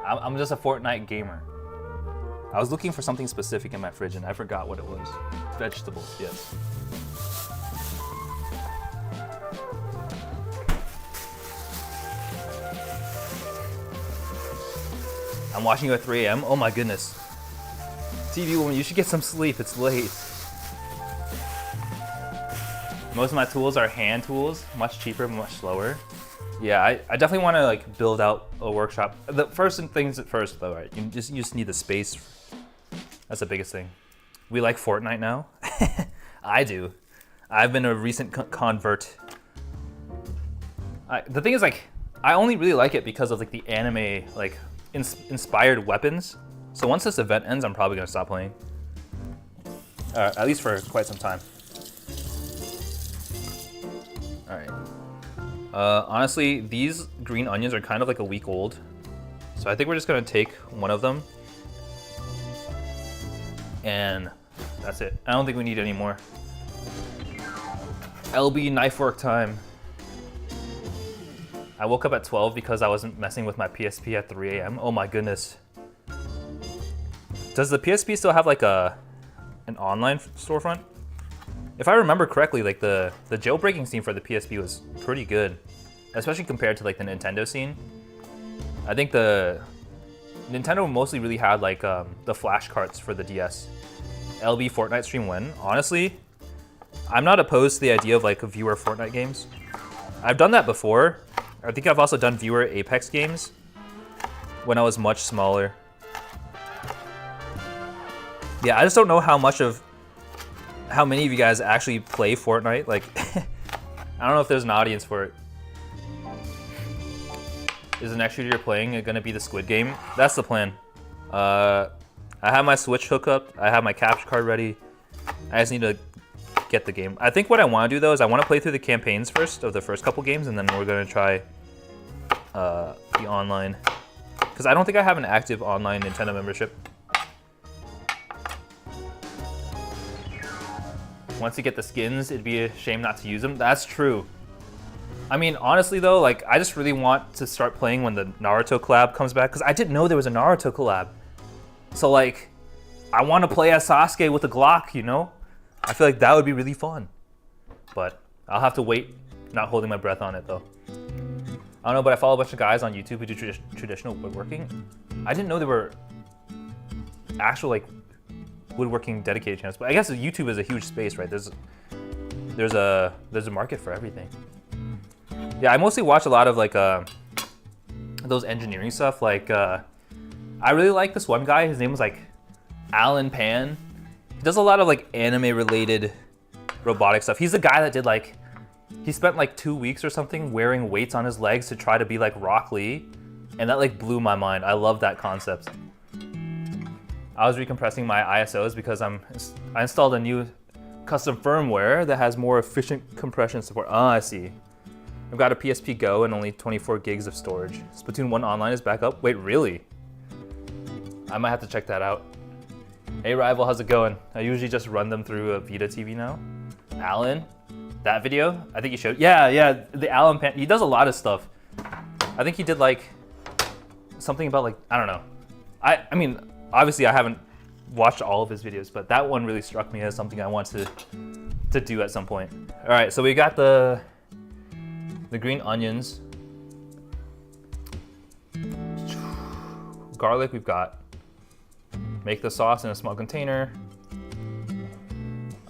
I'm just a Fortnite gamer. I was looking for something specific in my fridge and I forgot what it was. Vegetables, yes. I'm watching you at 3 a.m. Oh my goodness. TV woman, you should get some sleep. It's late. Most of my tools are hand tools, much cheaper, much slower. Yeah, I definitely want to like build out a workshop. The first things at first though, right? You just need the space. That's the biggest thing. We like Fortnite now. I do. I've been a recent convert. The thing is like, I only really like it because of like the anime like inspired weapons. So once this event ends, I'm probably gonna stop playing. At least for quite some time. All right. Honestly, these green onions are kind of like a week old. So I think we're just gonna take one of them. And that's it. I don't think we need any more. LB knife work time. I woke up at 12 because I wasn't messing with my PSP at 3 a.m. Oh my goodness. Does the PSP still have like an online storefront? If I remember correctly, like the jailbreaking scene for the PSP was pretty good, especially compared to like the Nintendo scene. I think the Nintendo mostly really had like the flash carts for the DS. LB Fortnite stream when? Honestly, I'm not opposed to the idea of like viewer Fortnite games. I've done that before. I think I've also done viewer Apex games when I was much smaller. Yeah, I just don't know how many of you guys actually play Fortnite. Like, I don't know if there's an audience for it. Is the next shooter you're playing gonna be the Squid Game? That's the plan. I have my Switch hookup. I have my capture card ready. I just need to get the game. I think what I want to do though is I want to play through the campaigns first of the first couple games, and then we're gonna try the online. Because I don't think I have an active online Nintendo membership. Once you get the skins, it'd be a shame not to use them. That's true. I mean, honestly though, like I just really want to start playing when the Naruto collab comes back, because I didn't know there was a Naruto collab. So like, I want to play as Sasuke with a Glock, you know? I feel like that would be really fun. But I'll have to wait, not holding my breath on it though. I don't know, but I follow a bunch of guys on YouTube who do traditional woodworking. I didn't know there were actual like woodworking dedicated channels, but I guess YouTube is a huge space, right? There's a market for everything. Yeah, I mostly watch a lot of like those engineering stuff. Like I really like this one guy. His name was like Alan Pan. He does a lot of like anime related robotic stuff. He's the guy that did like, he spent like 2 weeks or something wearing weights on his legs to try to be like Rock Lee, and that like blew my mind. I love that concept. I was recompressing my ISOs because I installed a new custom firmware that has more efficient compression support. Ah, I see. I've got a PSP Go and only 24 gigs of storage. Splatoon 1 Online is back up. Wait, really? I might have to check that out. Hey Rival, how's it going? I usually just run them through a Vita TV now. Alan, that video? I think he showed. Yeah, the Alan Pan. He does a lot of stuff. I think he did like something about like, I don't know. I mean, obviously I haven't watched all of his videos, but that one really struck me as something I want to do at some point. All right, so we got the green onions, garlic. We've got make the sauce in a small container.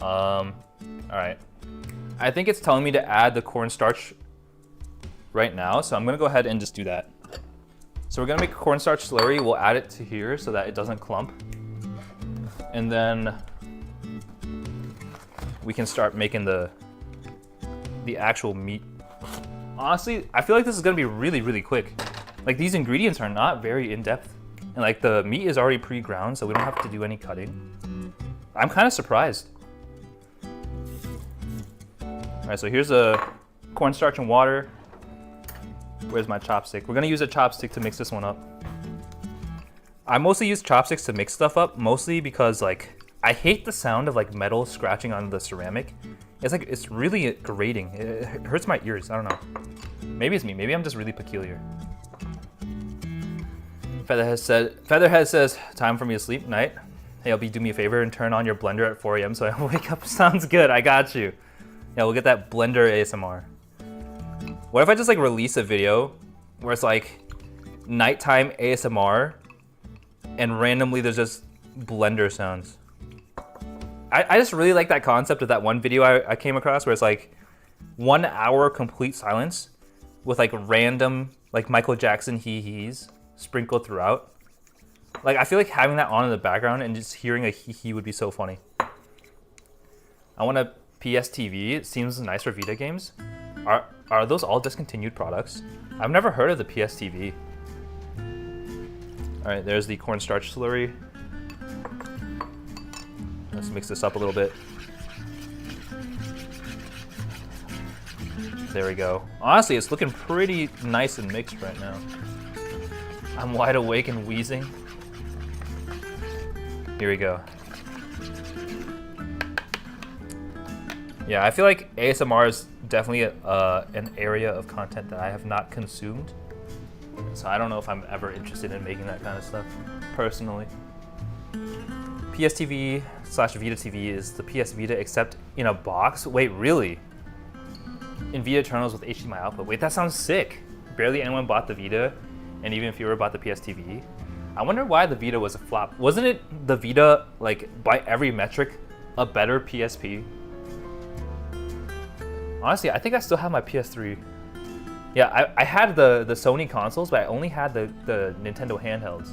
All right, I think it's telling me to add the cornstarch right now, so I'm gonna go ahead and just do that. So we're gonna make a cornstarch slurry. We'll add it to here so that it doesn't clump. And then we can start making the actual meat. Honestly, I feel like this is gonna be really, really quick. Like these ingredients are not very in-depth. And like the meat is already pre-ground, so we don't have to do any cutting. I'm kind of surprised. All right, so here's a cornstarch and water. Where's my chopstick? We're gonna use a chopstick to mix this one up. I mostly use chopsticks to mix stuff up, mostly because like I hate the sound of like metal scratching on the ceramic. It's really grating. It hurts my ears. I don't know. Maybe it's me. Maybe I'm just really peculiar. Featherhead says, time for me to sleep. Night. Hey, LB, do me a favor and turn on your blender at 4 a.m. so I wake up. Sounds good. I got you. Yeah, we'll get that blender ASMR. What if I just like release a video where it's like nighttime ASMR and randomly there's just blender sounds? I just really like that concept of that one video I came across where it's like 1 hour complete silence with like random like Michael Jackson hee-hees sprinkled throughout. Like I feel like having that on in the background and just hearing a hee-hee would be so funny. I want a PS TV. It seems nice for Vita games. Are those all discontinued products? I've never heard of the PS TV. All right, there's the cornstarch slurry. Let's mix this up a little bit. There we go. Honestly, it's looking pretty nice and mixed right now. I'm wide awake and wheezing. Here we go. Yeah, I feel like ASMR is definitely an area of content that I have not consumed. So I don't know if I'm ever interested in making that kind of stuff, personally. PS TV / Vita TV is the PS Vita except in a box? Wait, really? In Vita terminals with HDMI output. Wait, that sounds sick. Barely anyone bought the Vita, and even fewer bought the PS TV. I wonder why the Vita was a flop. Wasn't it the Vita, like, by every metric, a better PSP? Honestly, I think I still have my PS3. Yeah, I had the Sony consoles, but I only had the Nintendo handhelds.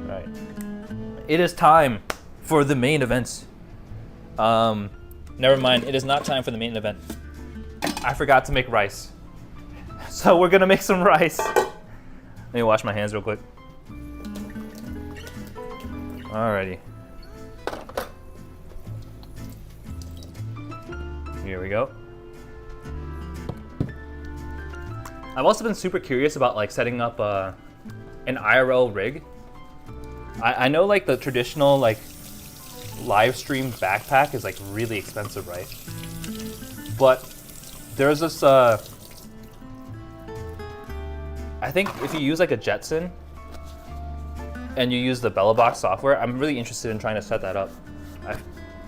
Right. It is time for the main event. Never mind, it is not time for the main event. I forgot to make rice. So we're gonna make some rice. Let me wash my hands real quick. Alrighty. Here we go. I've also been super curious about like setting up an IRL rig. I know like the traditional like live stream backpack is like really expensive, right? But there's this I think if you use like a Jetson and you use the BellaBox software, I'm really interested in trying to set that up.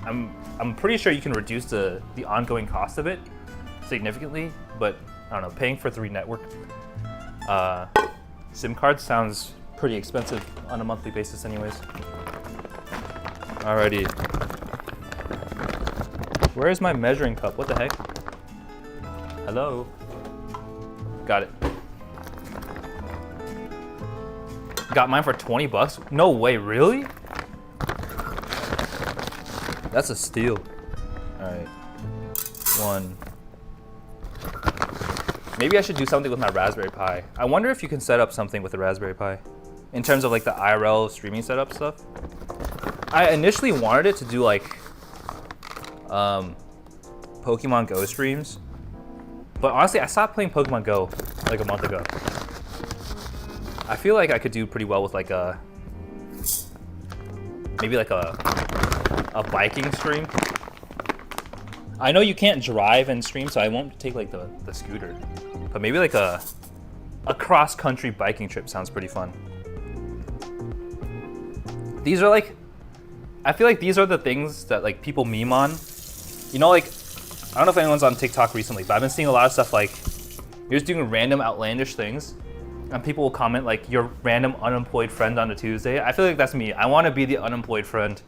I'm pretty sure you can reduce the ongoing cost of it significantly, but I don't know, paying for 3 network SIM cards sounds pretty expensive on a monthly basis anyways. Alrighty. Where is my measuring cup? What the heck? Hello? Got it. Got mine for 20 bucks? No way, really? That's a steal. Alright. 1. Maybe I should do something with my Raspberry Pi. I wonder if you can set up something with the Raspberry Pi in terms of like the IRL streaming setup stuff. I initially wanted it to do like Pokemon Go streams, but honestly I stopped playing Pokemon Go like a month ago. I feel like I could do pretty well with like maybe like a biking stream. I know you can't drive and stream, so I won't take like the scooter. But maybe like a cross-country biking trip sounds pretty fun. These are like I feel like these are the things that like people meme on. You know, like, I don't know if anyone's on TikTok recently, but I've been seeing a lot of stuff like, you're just doing random outlandish things, and people will comment like, your random unemployed friend on a Tuesday. I feel like that's me. I want to be the unemployed friend.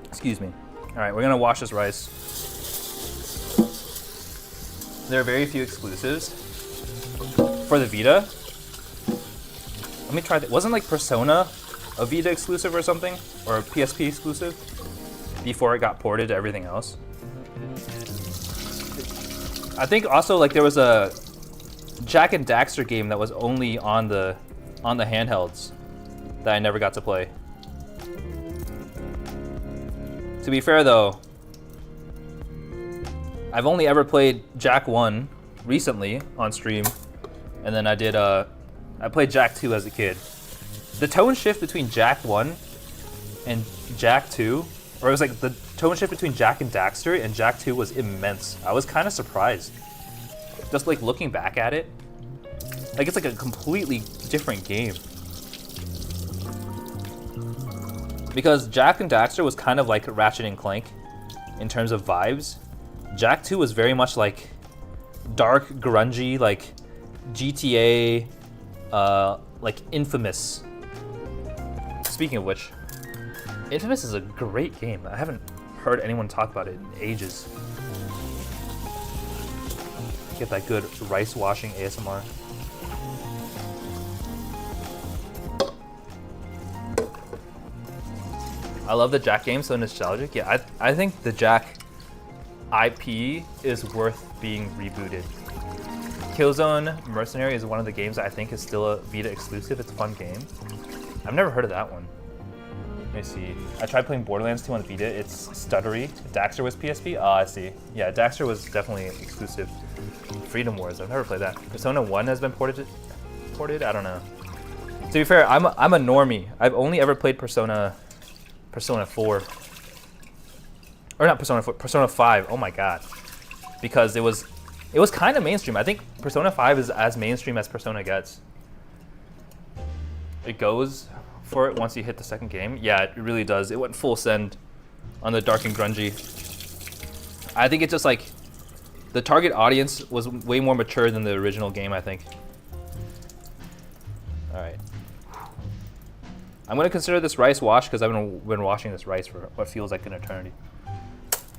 Excuse me. All right, we're gonna wash this rice. There are very few exclusives for the Vita. Let me try that. Wasn't like Persona a Vita exclusive or something? Or a PSP exclusive? Before it got ported to everything else. I think also like there was a Jak and Daxter game that was only on the handhelds that I never got to play. To be fair though, I've only ever played Jak 1 recently on stream, and then I played Jak 2 as a kid. The tone shift between Jak 1 and Jak 2, or it was like the tone shift between Jak and Daxter and Jak 2 was immense. I was kind of surprised. Just like looking back at it, like it's like a completely different game. Because Jak and Daxter was kind of like Ratchet and Clank in terms of vibes. Jak 2 was very much like dark, grungy, like GTA, like Infamous. Speaking of which, Infamous is a great game. I haven't heard anyone talk about it in ages. Get that good rice washing ASMR. I love the Jak game, so nostalgic. Yeah, I think the Jak IP is worth being rebooted. Killzone Mercenary is one of the games that I think is still a Vita exclusive. It's a fun game. I've never heard of that one. Let me see. I tried playing Borderlands 2 on Vita. It's stuttery. Daxter was PSP? Oh, I see. Yeah, Daxter was definitely exclusive. Freedom Wars. I've never played that. Persona 1 has been ported? I don't know. To be fair, I'm a normie. I've only ever played Persona 4. Or not Persona 4, Persona 5. Oh my god. Because it was kind of mainstream. I think Persona 5 is as mainstream as Persona gets. It goes for it once you hit the second game. Yeah, it really does. It went full send on the dark and grungy. I think it's just like the target audience was way more mature than the original game, I think. All right. I'm gonna consider this rice wash because I've been washing this rice for what feels like an eternity.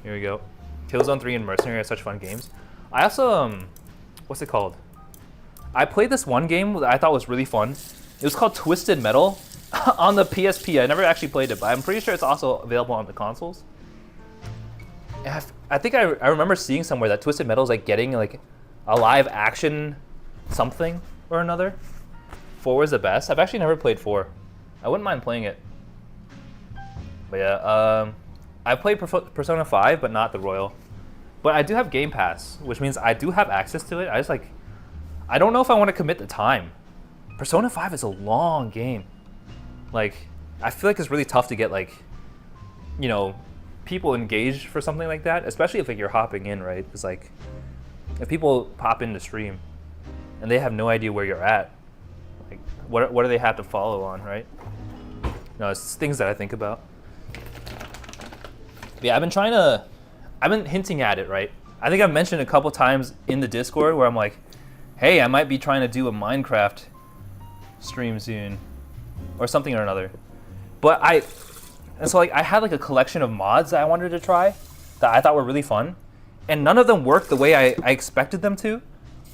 Here we go. Killzone 3 and Mercenary are such fun games. I also, what's it called? I played this one game that I thought was really fun. It was called Twisted Metal on the PSP. I never actually played it, but I'm pretty sure it's also available on the consoles. I think I remember seeing somewhere that Twisted Metal is like getting like a live action something or another. 4 was the best. I've actually never played 4. I wouldn't mind playing it. But yeah, I played Persona 5, but not the Royal. But I do have Game Pass, which means I do have access to it. I don't know if I want to commit the time. Persona 5 is a long game. Like, I feel like it's really tough to get like, you know, people engaged for something like that, especially if like you're hopping in, right? It's like, if people pop into stream and they have no idea where you're at, like, what do they have to follow on, right? No, it's things that I think about. But yeah, I've been hinting at it, right? I think I've mentioned a couple times in the Discord where I'm like, hey, I might be trying to do a Minecraft stream soon or something or another. But I had like a collection of mods that I wanted to try that I thought were really fun, and none of them worked the way I expected them to.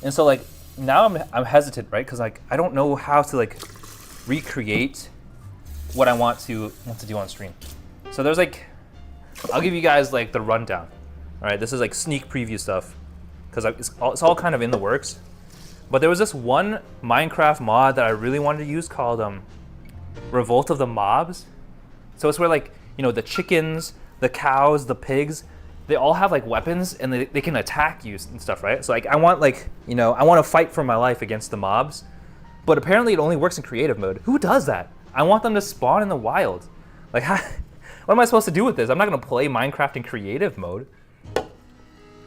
And so like now I'm hesitant, right? Because like I don't know how to like recreate what I want to do on stream. So there's like, I'll give you guys like the rundown. All right, this is like sneak preview stuff because it's all kind of in the works. But there was this one Minecraft mod that I really wanted to use called Revolt of the Mobs. So it's where like, you know, the chickens, the cows, the pigs, they all have like weapons and they can attack you and stuff, right? So like I want like, you know, I want to fight for my life against the mobs. But apparently it only works in creative mode. Who does that? I want them to spawn in the wild. Like, what am I supposed to do with this? I'm not gonna play Minecraft in creative mode.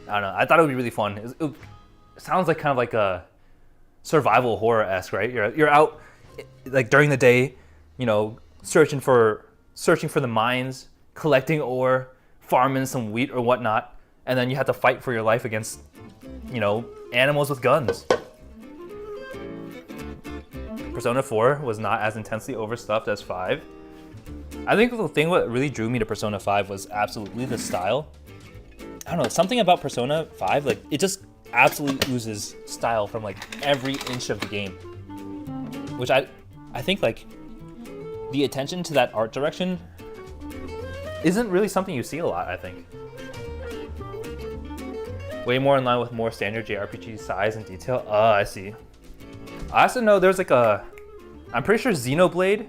I don't know. I thought it would be really fun. It sounds like kind of like a survival horror-esque, right? You're out like during the day, you know, searching for the mines, collecting ore, farming some wheat or whatnot, and then you have to fight for your life against, you know, animals with guns. Persona 4 was not as intensely overstuffed as 5. I think the thing what really drew me to Persona 5 was absolutely the style. I don't know, something about Persona 5, like, it just absolutely oozes style from like every inch of the game. Which I think like the attention to that art direction isn't really something you see a lot, I think. Way more in line with more standard JRPG size and detail. I see. I also know there's like I'm pretty sure Xenoblade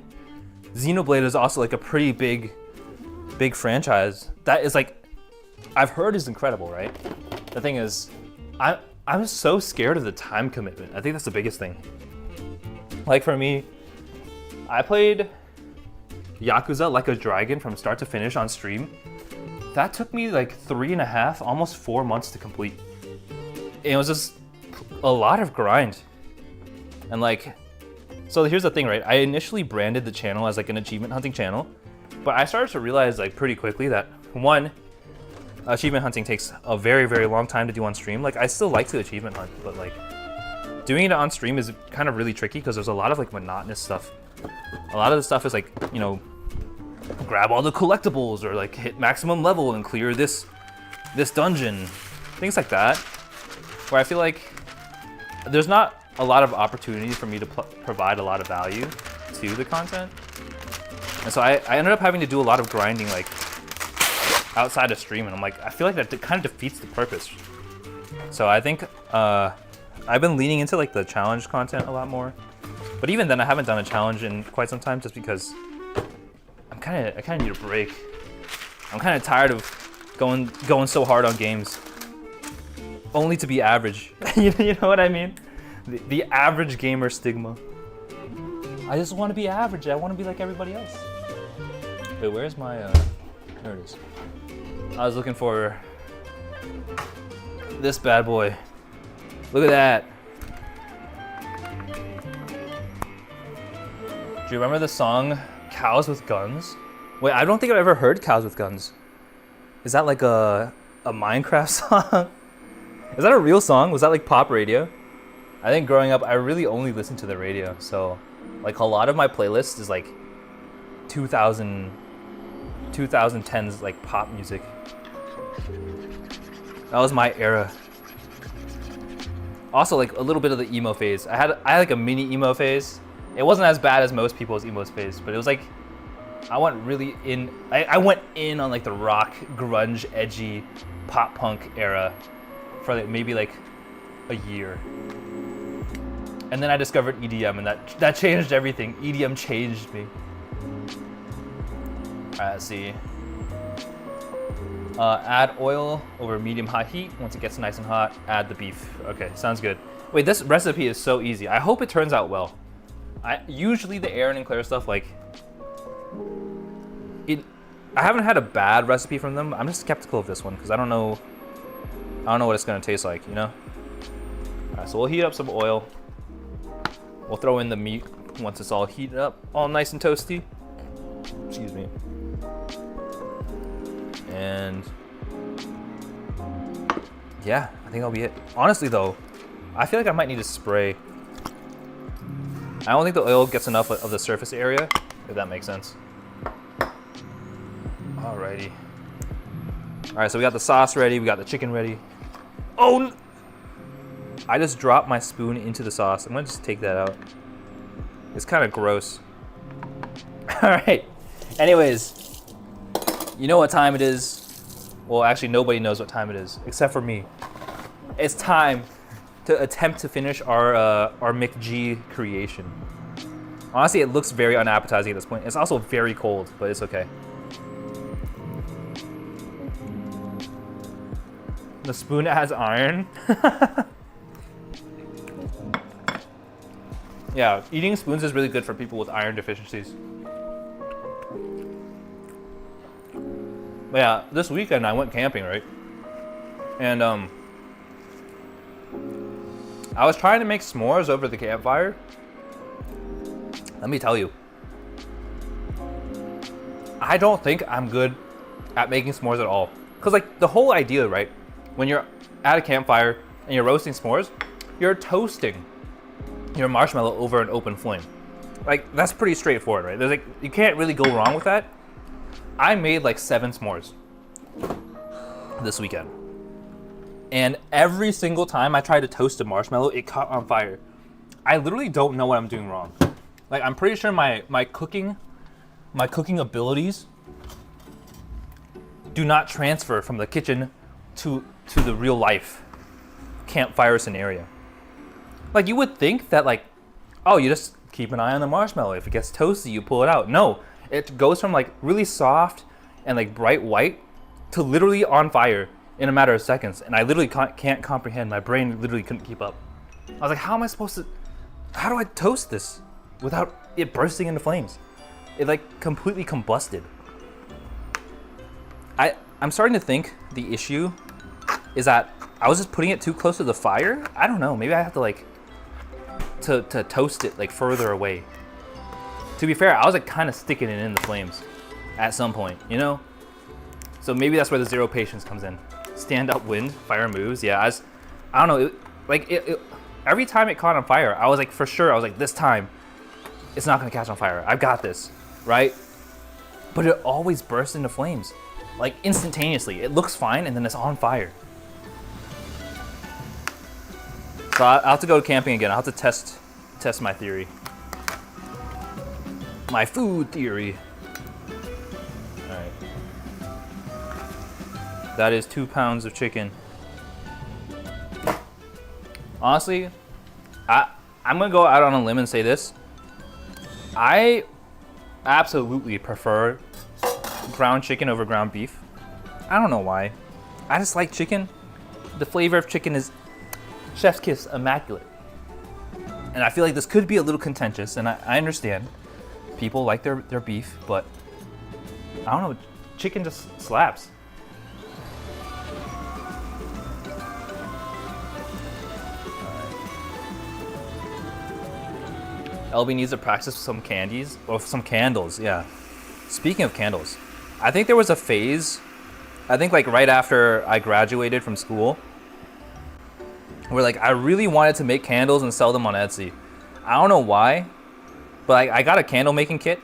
is also like a pretty big franchise. That is like, I've heard is incredible, right? The thing is, I'm so scared of the time commitment. I think that's the biggest thing. Like for me, I played Yakuza Like a Dragon from start to finish on stream. That took me like 3.5, almost 4 months to complete. It was just a lot of grind. And like, so here's the thing, right? I initially branded the channel as like an achievement hunting channel, but I started to realize like pretty quickly that one, achievement hunting takes a very, very long time to do on stream. Like I still like to achievement hunt, but like doing it on stream is kind of really tricky because there's a lot of like monotonous stuff. A lot of the stuff is like, you know, grab all the collectibles or like hit maximum level and clear this dungeon, things like that, where I feel like there's not a lot of opportunity for me to provide a lot of value to the content. And so I ended up having to do a lot of grinding like outside of stream, and I'm like, I feel like that kind of defeats the purpose. So I think I've been leaning into like the challenge content a lot more, but even then I haven't done a challenge in quite some time just because I kind of need a break. I'm kind of tired of going so hard on games only to be average. You know what I mean? The average gamer stigma. I just want to be average. I want to be like everybody else. Wait, where's my there it is. I was looking for this bad boy. Look at that. Do you remember the song Cows with Guns? Wait, I don't think I've ever heard Cows with Guns. Is that like a Minecraft song? Is that a real song? Was that like pop radio? I think growing up, I really only listened to the radio. So like a lot of my playlist is like 2010s like pop music. That was my era. Also like a little bit of the emo phase. I had like a mini emo phase. It wasn't as bad as most people's emo phase, but it was like, I went really in, I went in on like the rock, grunge, edgy, pop punk era for like maybe like a year. And then I discovered EDM, and that changed everything. EDM changed me. Let's see. Add oil over medium-high heat. Once it gets nice and hot, add the beef. Okay, sounds good. Wait, this recipe is so easy. I hope it turns out well. Usually the Aaron and Claire stuff, like, I haven't had a bad recipe from them. I'm just skeptical of this one because I don't know what it's gonna taste like, you know? All right, so we'll heat up some oil. We'll throw in the meat once it's all heated up, all nice and toasty. Excuse me. And yeah, I think that'll be it. Honestly though, I feel like I might need to spray. I don't think the oil gets enough of the surface area, if that makes sense. Alrighty. All right, so we got the sauce ready, we got the chicken ready. Oh, I just dropped my spoon into the sauce. I'm gonna just take that out. It's kind of gross. All right, anyways, you know what time it is. Well, actually nobody knows what time it is, except for me. It's time to attempt to finish our McG creation. Honestly, it looks very unappetizing at this point. It's also very cold, but it's okay. The spoon has iron. Yeah, eating spoons is really good for people with iron deficiencies. But yeah, this weekend I went camping, right? And I was trying to make s'mores over the campfire. Let me tell you, I don't think I'm good at making s'mores at all. Cause like the whole idea, right? When you're at a campfire and you're roasting s'mores, you're toasting your marshmallow over an open flame. Like that's pretty straightforward, right? There's like, you can't really go wrong with that. I made like 7 s'mores this weekend. And every single time I tried to toast a marshmallow, it caught on fire. I literally don't know what I'm doing wrong. Like I'm pretty sure my cooking abilities do not transfer from the kitchen to the real life campfire scenario. Like you would think that like, oh, you just keep an eye on the marshmallow. If it gets toasty, you pull it out. No, it goes from like really soft and like bright white to literally on fire in a matter of seconds. And I literally can't comprehend. My brain literally couldn't keep up. I was like, how do I toast this without it bursting into flames? It like completely combusted. I'm starting to think the issue is that I was just putting it too close to the fire. I don't know, maybe I have to like to toast it like further away. To be fair, I was like kind of sticking it in the flames at some point, you know? So maybe that's where the zero patience comes in. Stand up wind, fire moves. Yeah, I don't know, every time it caught on fire, I was like, for sure, I was like, this time it's not gonna catch on fire. I've got this, right? But it always bursts into flames. Like instantaneously. It looks fine and then it's on fire. So I'll have to go camping again. I'll have to test my theory. My food theory. All right. That is 2 pounds of chicken. Honestly, I'm gonna go out on a limb and say this. I absolutely prefer ground chicken over ground beef. I don't know why. I just like chicken. The flavor of chicken is chef's kiss, immaculate. And I feel like this could be a little contentious, and I understand people like their beef, but I don't know, chicken just slaps. LB needs to practice some candies, or some candles, yeah. Speaking of candles, I think there was a phase, I think like right after I graduated from school, where like I really wanted to make candles and sell them on Etsy. I don't know why, but I got a candle making kit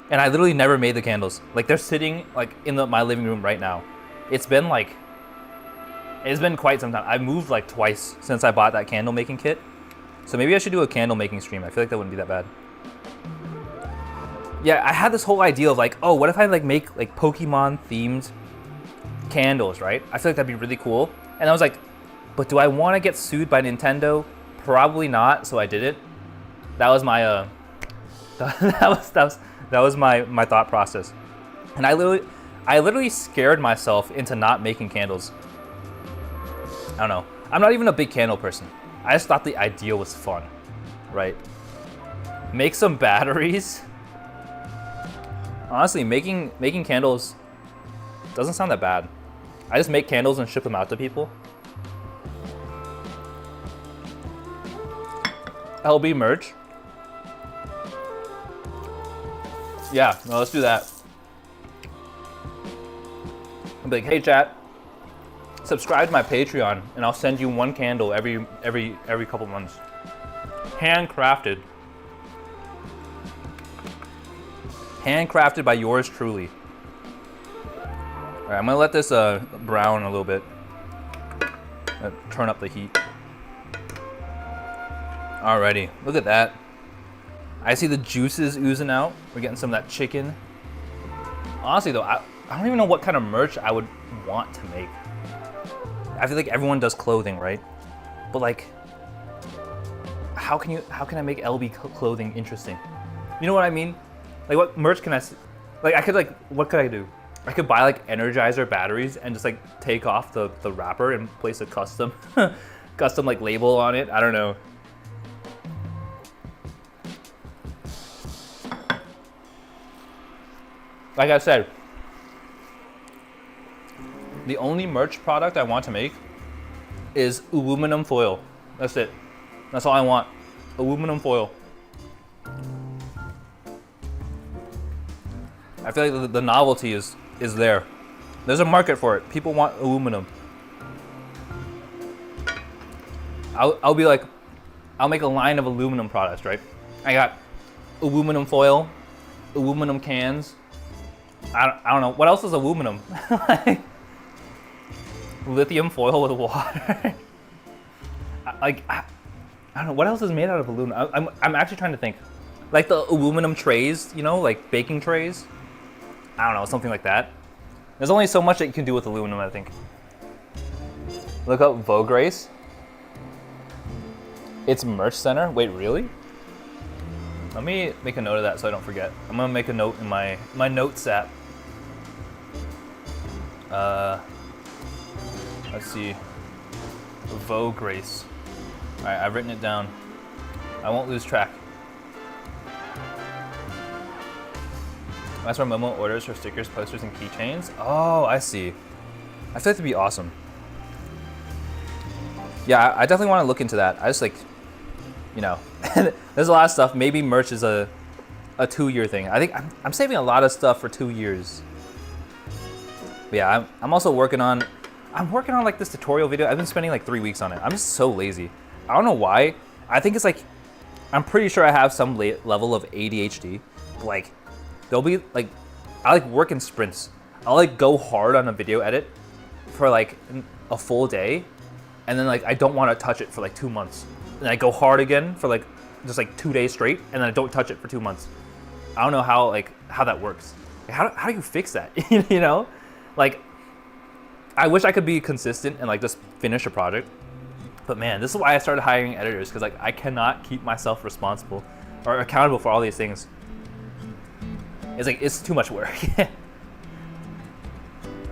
and I literally never made the candles. Like they're sitting like in my living room right now. It's been quite some time. I moved like twice since I bought that candle making kit. So maybe I should do a candle making stream. I feel like that wouldn't be that bad. Yeah, I had this whole idea of like, oh, what if I like make like Pokemon themed candles, right? I feel like that'd be really cool. And I was like, but do I want to get sued by Nintendo? Probably not. So I did it. That was my that was my thought process. And I literally scared myself into not making candles. I don't know. I'm not even a big candle person. I just thought the idea was fun, right? Make some batteries. Honestly, making candles doesn't sound that bad. I just make candles and ship them out to people. LB merch. Yeah, no, let's do that. I'll be like, hey chat, subscribe to my Patreon and I'll send you one candle every couple months. Handcrafted. Handcrafted by yours truly. All right, I'm gonna let this brown a little bit. Turn up the heat. Alrighty, look at that. I see the juices oozing out. We're getting some of that chicken. Honestly though, I don't even know what kind of merch I would want to make. I feel like everyone does clothing, right? But like, how can I make LB clothing interesting? You know what I mean? Like what merch can I, like I could like, what could I do? I could buy like Energizer batteries and just like take off the wrapper and place a custom like label on it. I don't know. Like I said, the only merch product I want to make is aluminum foil. That's it. That's all I want. Aluminum foil. I feel like the novelty is there. There's a market for it. People want aluminum. I'll be like, I'll make a line of aluminum products, right? I got aluminum foil, aluminum cans. I don't know what else is aluminum. Like, lithium foil with water. I don't know what else is made out of aluminum. I'm actually trying to think, like the aluminum trays, you know, like baking trays. I don't know, something like that. There's only so much that you can do with aluminum, I think. Look up Vogue Race. It's merch center. Wait, really? Let me make a note of that so I don't forget. I'm gonna make a note in my notes app. Let's see. Vogue Race. All right, I've written it down. I won't lose track. That's where Momo orders for stickers, posters, and keychains. Oh, I see. I feel like that'd be awesome. Yeah, I definitely want to look into that. I just like, you know, there's a lot of stuff. Maybe merch is a 2-year thing. I think I'm saving a lot of stuff for 2 years. But yeah, I'm also working on like this tutorial video. I've been spending like 3 weeks on it. I'm just so lazy. I don't know why. I think it's like, I'm pretty sure I have some level of ADHD. Like, there'll be like, I like work in sprints. I'll like go hard on a video edit for like a full day, and then like I don't want to touch it for like 2 months. And I go hard again for like just like 2 days straight, and then I don't touch it for 2 months. I don't know how that works. How do you fix that? You know, like I wish I could be consistent and like just finish a project. But man, this is why I started hiring editors, because like I cannot keep myself responsible or accountable for all these things. It's like, it's too much work.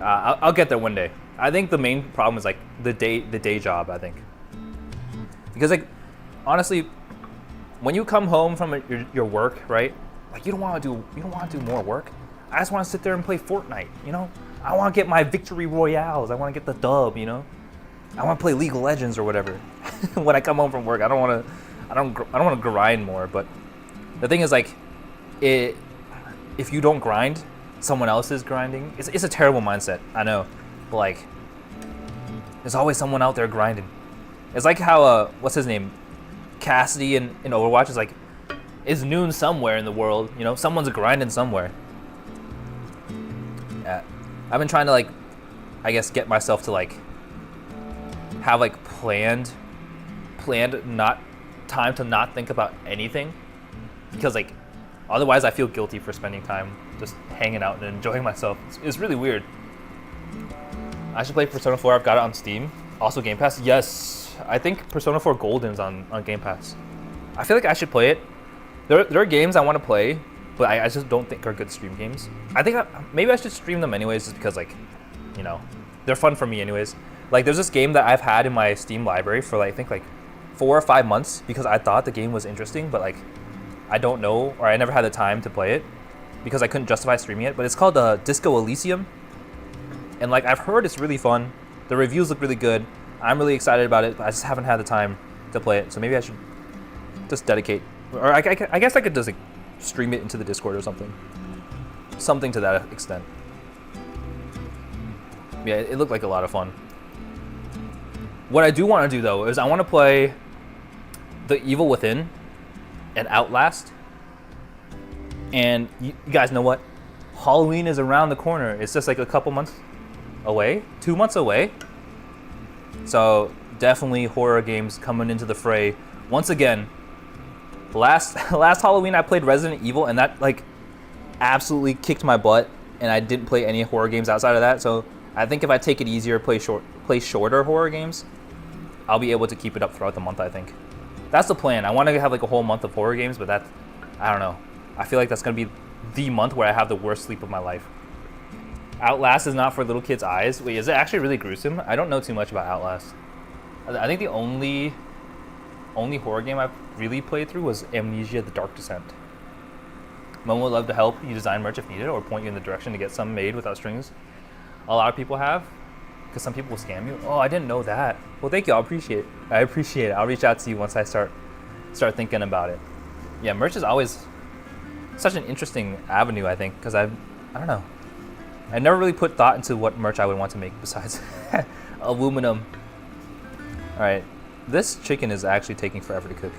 I'll get there one day. I think the main problem is like the day job, I think. Because like, honestly, when you come home from your work, right? Like you don't want to do more work. I just want to sit there and play Fortnite, you know? I want to get my victory royales. I want to get the dub, you know? I want to play League of Legends or whatever. When I come home from work, I don't want to grind more, but the thing is like, if you don't grind, someone else is grinding. It's a terrible mindset, I know. But like, there's always someone out there grinding. It's like how, what's his name? Cassidy in Overwatch is like, it's noon somewhere in the world, you know? Someone's grinding somewhere. Yeah. I've been trying to like, I guess, get myself to like, have like planned not time to not think about anything. Because like, otherwise, I feel guilty for spending time just hanging out and enjoying myself. It's really weird. I should play Persona 4. I've got it on Steam. Also Game Pass. Yes, I think Persona 4 Golden's on Game Pass. I feel like I should play it. There are games I want to play, but I just don't think are good stream games. I think maybe I should stream them anyways, just because like, you know, they're fun for me anyways. Like there's this game that I've had in my Steam library for like, I think like 4 or 5 months because I thought the game was interesting, but like, I don't know, or I never had the time to play it because I couldn't justify streaming it, but it's called Disco Elysium. And like, I've heard it's really fun. The reviews look really good. I'm really excited about it, but I just haven't had the time to play it. So maybe I should just dedicate, or I guess I could just like stream it into the Discord or something. Something to that extent. Yeah, it looked like a lot of fun. What I do want to do though is I want to play The Evil Within and Outlast. And you guys know what? Halloween is around the corner. It's just like a couple months away, 2 months away. So definitely horror games coming into the fray. Once again, last Halloween I played Resident Evil, and that like absolutely kicked my butt, and I didn't play any horror games outside of that. So I think if I take it easier, play shorter horror games, I'll be able to keep it up throughout the month, I think. That's the plan. I want to have like a whole month of horror games, but that, I don't know. I feel like that's going to be the month where I have the worst sleep of my life. Outlast is not for little kids' eyes. Wait, is it actually really gruesome? I don't know too much about Outlast. I think the only horror game I've really played through was Amnesia: The Dark Descent. Mom would love to help you design merch if needed, or point you in the direction to get some made without strings. A lot of people have, because some people will scam you. Oh, I didn't know that. Well, thank you. I appreciate it. I'll reach out to you once I start thinking about it. Yeah, merch is always such an interesting avenue, I think, because I don't know. I never really put thought into what merch I would want to make besides aluminum. All right, this chicken is actually taking forever to cook.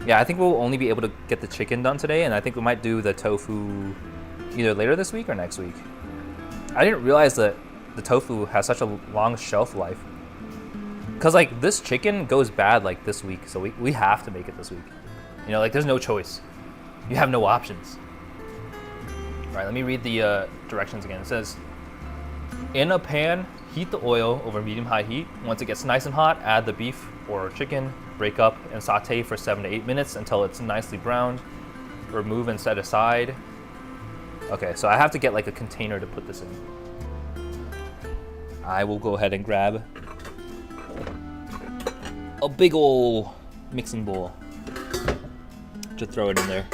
Yeah, I think we'll only be able to get the chicken done today, and I think we might do the tofu either later this week or next week. I didn't realize that the tofu has such a long shelf life. Cause like this chicken goes bad like this week, so we have to make it this week. You know, like there's no choice. You have no options. All right, let me read the directions again. It says, in a pan, heat the oil over medium-high heat. Once it gets nice and hot, add the beef or chicken, break up and saute for 7 to 8 minutes until it's nicely browned. Remove and set aside. Okay, so I have to get like a container to put this in. I will go ahead and grab a big ol' mixing bowl to throw it in there.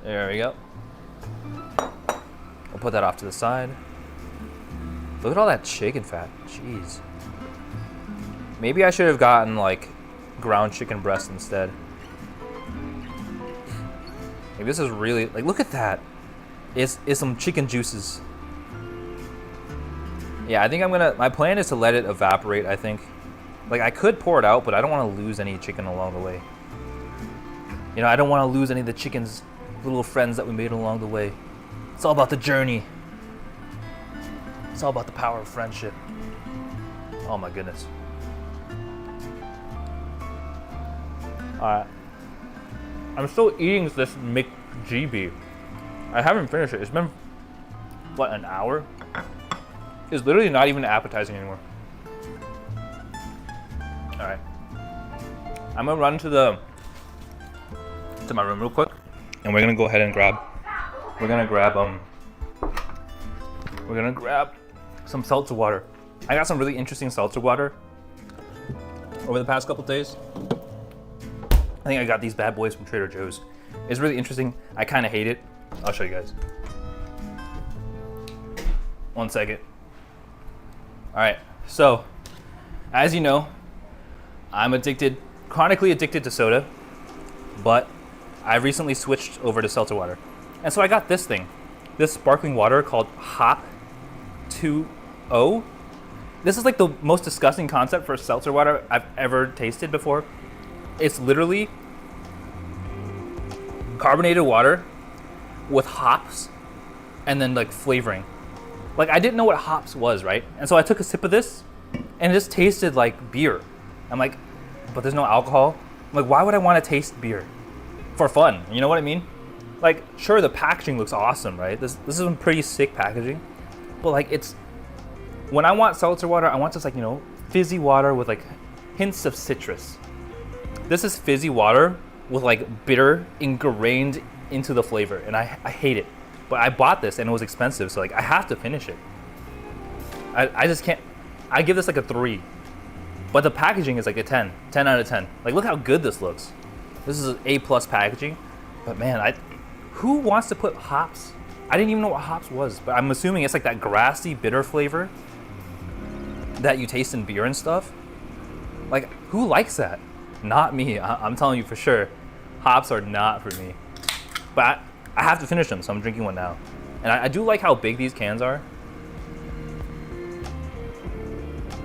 There we go. I'll put that off to the side. Look at all that chicken fat. Jeez. Maybe I should have gotten like ground chicken breast instead. Maybe this is really like, look at that. It's some chicken juices. Yeah, I think my plan is to let it evaporate, I think. Like I could pour it out, but I don't want to lose any chicken along the way. You know, I don't want to lose any of the chicken's little friends that we made along the way. It's all about the journey. It's all about the power of friendship. Oh my goodness. Alright. I'm still eating this McGB. I haven't finished it. It's been, what, an hour? It's literally not even appetizing anymore. Alright. I'm gonna run to my room real quick. And we're gonna go ahead and grab some seltzer water. I got some really interesting seltzer water over the past couple days. I think I got these bad boys from Trader Joe's. It's really interesting. I kind of hate it. I'll show you guys. 1 second. All right, so as you know, I'm chronically addicted to soda, but I recently switched over to seltzer water. And so I got this sparkling water called Hop 2O. This is like the most disgusting concept for seltzer water I've ever tasted before. It's literally carbonated water with hops and then like flavoring. Like I didn't know what hops was, right? And so I took a sip of this and it just tasted like beer. I'm like, but there's no alcohol. I'm like, why would I want to taste beer? For fun, you know what I mean? Like, sure, the packaging looks awesome, right? This is some pretty sick packaging, but like when I want seltzer water, I want just like, you know, fizzy water with like hints of citrus. This is fizzy water with like bitter ingrained into the flavor, and I hate it. But I bought this and it was expensive, so like I have to finish it. I just can't. I give this like a 3, but the packaging is like a 10 out of 10. Like look how good this looks. This is an A+ packaging, but man, who wants to put hops? I didn't even know what hops was, but I'm assuming it's like that grassy, bitter flavor that you taste in beer and stuff. Like, who likes that? Not me. I'm telling you for sure, hops are not for me. But I have to finish them, so I'm drinking one now. And I do like how big these cans are.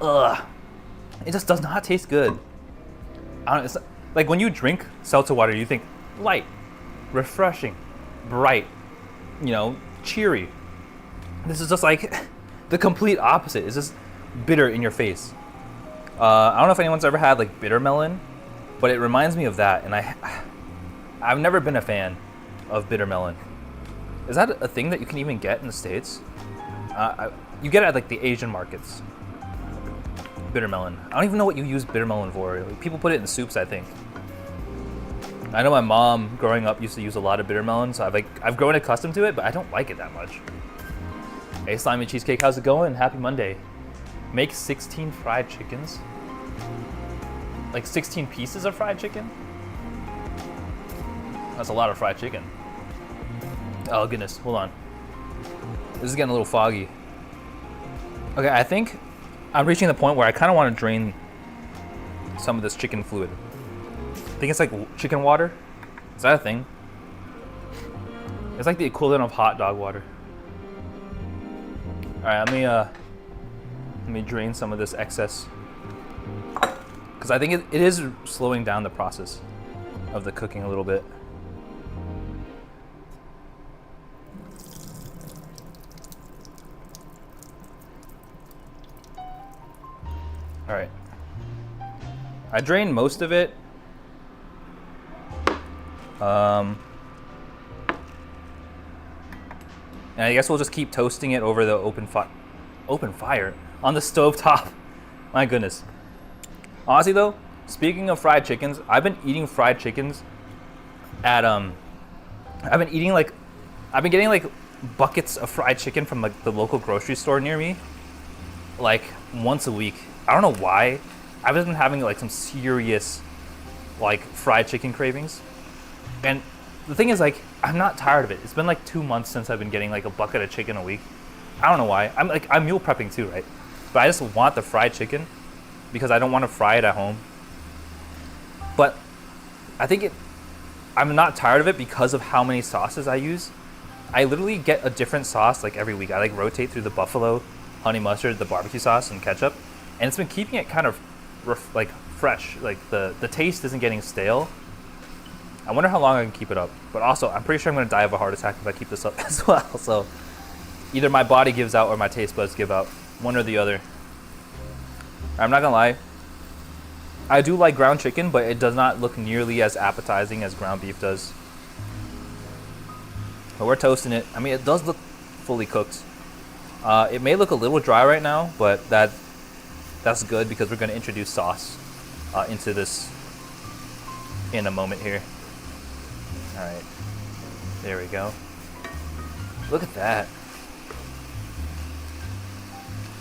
Ugh, it just does not taste good. I don't know, it's like when you drink seltzer water, you think light, refreshing, bright, you know, cheery. This is just like the complete opposite. It's just bitter in your face. I don't know if anyone's ever had like bitter melon, but it reminds me of that, and I've never been a fan of bitter melon. Is that a thing that you can even get in the States? You get it at like the Asian markets. Bitter melon. I don't even know what you use bitter melon for. Like, people put it in soups, I think. I know my mom growing up used to use a lot of bitter melon, so I've grown accustomed to it, but I don't like it that much. Hey, Slimy Cheesecake, how's it going? Happy Monday. Make 16 fried chickens. Like 16 pieces of fried chicken? That's a lot of fried chicken. Oh goodness, hold on. This is getting a little foggy. Okay, I think I'm reaching the point where I kind of want to drain some of this chicken fluid. I think it's like chicken water. Is that a thing? It's like the equivalent of hot dog water. All right, let me drain some of this excess, because I think it is slowing down the process of the cooking a little bit. All right, I drained most of it. And I guess we'll just keep toasting it over the open fire on the stove top. My goodness. Honestly though, speaking of fried chickens, I've been eating fried chickens at I've been getting like buckets of fried chicken from like the local grocery store near me, like once a week. I don't know why. I've just been having like some serious like fried chicken cravings. And the thing is, like, I'm not tired of it. It's been like 2 months since I've been getting like a bucket of chicken a week. I don't know why. I'm meal prepping too, right? But I just want the fried chicken because I don't want to fry it at home. But I think I'm not tired of it because of how many sauces I use. I literally get a different sauce like every week. I like rotate through the buffalo, honey mustard, the barbecue sauce, and ketchup, and it's been keeping it kind of like fresh. Like the taste isn't getting stale. I wonder how long I can keep it up. But also, I'm pretty sure I'm going to die of a heart attack if I keep this up as well. So either my body gives out or my taste buds give out. One or the other. I'm not going to lie. I do like ground chicken, but it does not look nearly as appetizing as ground beef does. But we're toasting it. I mean, it does look fully cooked. It may look a little dry right now, but that's good because we're going to introduce sauce into this in a moment here. All right, there we go. Look at that.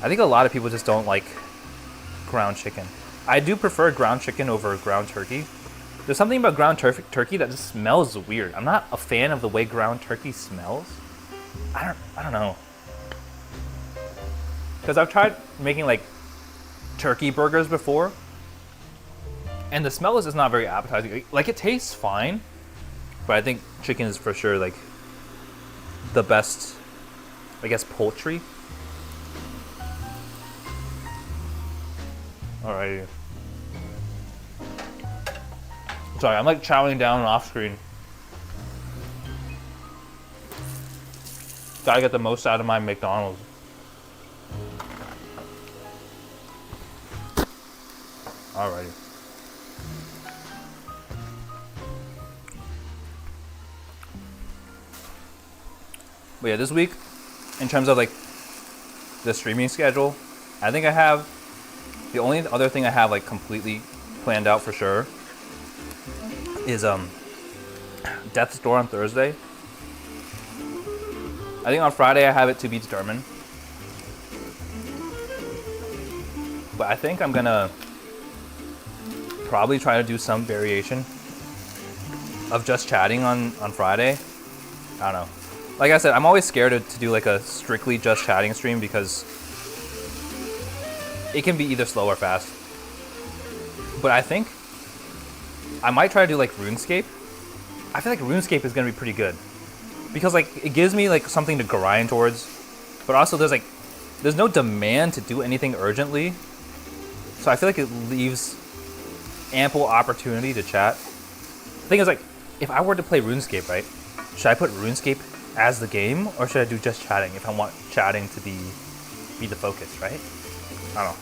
I think a lot of people just don't like ground chicken. I do prefer ground chicken over ground turkey. There's something about ground turkey that just smells weird. I'm not a fan of the way ground turkey smells. I don't know. Because I've tried making like turkey burgers before, and the smell is just not very appetizing. Like it tastes fine, but I think chicken is for sure like the best, I guess, poultry. Alrighty. Sorry, I'm like chowing down off screen. Gotta get the most out of my McDonald's. Alrighty. But yeah, this week, in terms of like the streaming schedule, I think I have the only other thing I have like completely planned out for sure is Death's Door on Thursday. I think on Friday I have it to be determined. But I think I'm gonna probably try to do some variation of just chatting on Friday. I don't know. Like I said, I'm always scared to do like a strictly just chatting stream because it can be either slow or fast. But I think I might try to do like RuneScape. I feel like RuneScape is gonna be pretty good because like it gives me like something to grind towards, but also there's no demand to do anything urgently. So I feel like it leaves ample opportunity to chat. The thing is, like, if I were to play RuneScape, right, should I put RuneScape as the game, or should I do just chatting if I want chatting to be the focus, right? I don't know.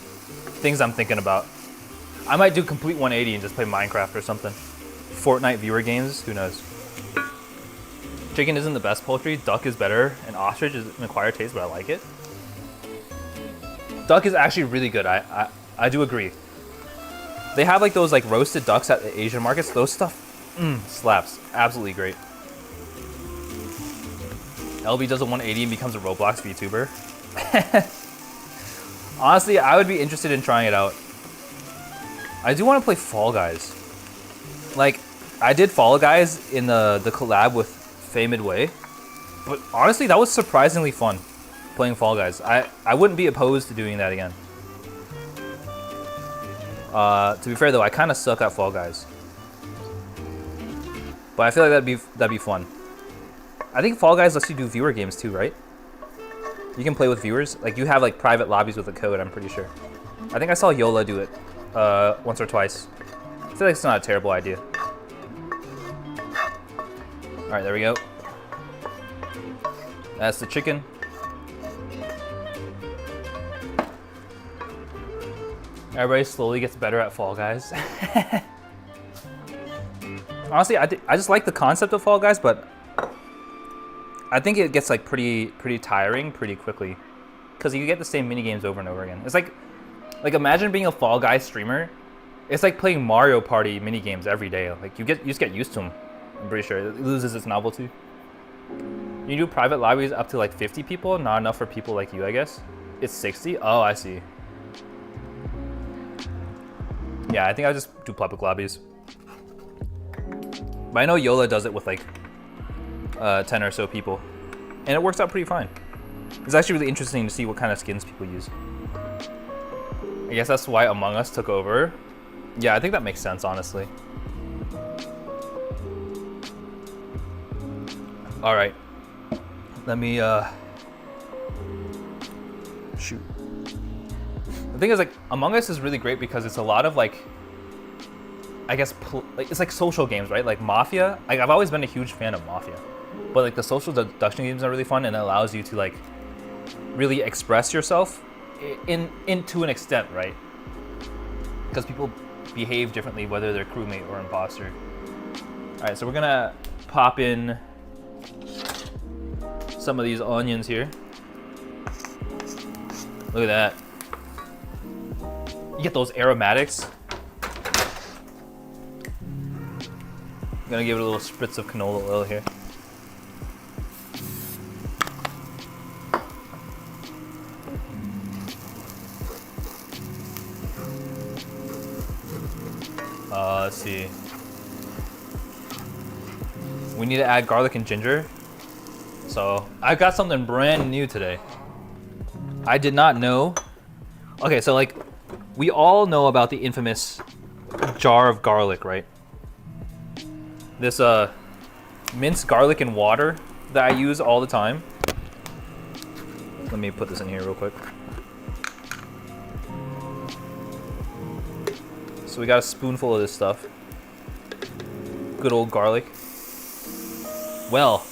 Things I'm thinking about. I might do complete 180 and just play Minecraft or something. Fortnite viewer games, who knows? Chicken isn't the best poultry, duck is better, and ostrich is an acquired taste, but I like it. Duck is actually really good, I do agree. They have like those like roasted ducks at the Asian markets. Those stuff slaps. Absolutely great. LB does a 180 and becomes a Roblox VTuber. Honestly, I would be interested in trying it out. I do want to play Fall Guys. Like, I did Fall Guys in the collab with Faye Midway. But honestly, that was surprisingly fun, playing Fall Guys. I wouldn't be opposed to doing that again. To be fair though, I kind of suck at Fall Guys. But I feel like that'd be fun. I think Fall Guys lets you do viewer games too, right? You can play with viewers. Like you have like private lobbies with a code, I'm pretty sure. I think I saw Yola do it once or twice. I feel like it's not a terrible idea. All right, there we go. That's the chicken. Everybody slowly gets better at Fall Guys. Honestly, I just like the concept of Fall Guys, but I think it gets like pretty tiring pretty quickly, because you get the same mini games over and over again. It's like imagine being a Fall Guys streamer. It's like playing Mario Party mini games every day. Like you just get used to them. I'm pretty sure it loses its novelty. You do private lobbies up to like 50 people, not enough for people like you, I guess. It's 60. Oh, I see. Yeah, I think I just do public lobbies. But I know Yola does it with like 10 or so people, and it works out pretty fine. It's actually really interesting to see what kind of skins people use. I guess that's why Among Us took over. Yeah, I think that makes sense, honestly. All right, let me shoot. The thing is, like, Among Us is really great because it's a lot of like, I guess, like, it's like social games, right? Like Mafia. Like I've always been a huge fan of Mafia, but like the social deduction games are really fun, and it allows you to like really express yourself to an extent, right? Because people behave differently whether they're crewmate or imposter. All right, so we're gonna pop in some of these onions here. Look at that. You get those aromatics. I'm gonna give it a little spritz of canola oil here. Let's see. We need to add garlic and ginger. So I got something brand new today. I did not know. Okay, so like we all know about the infamous jar of garlic, right? This minced garlic and water that I use all the time. Let me put this in here real quick. So we got a spoonful of this stuff. Good old garlic. Well,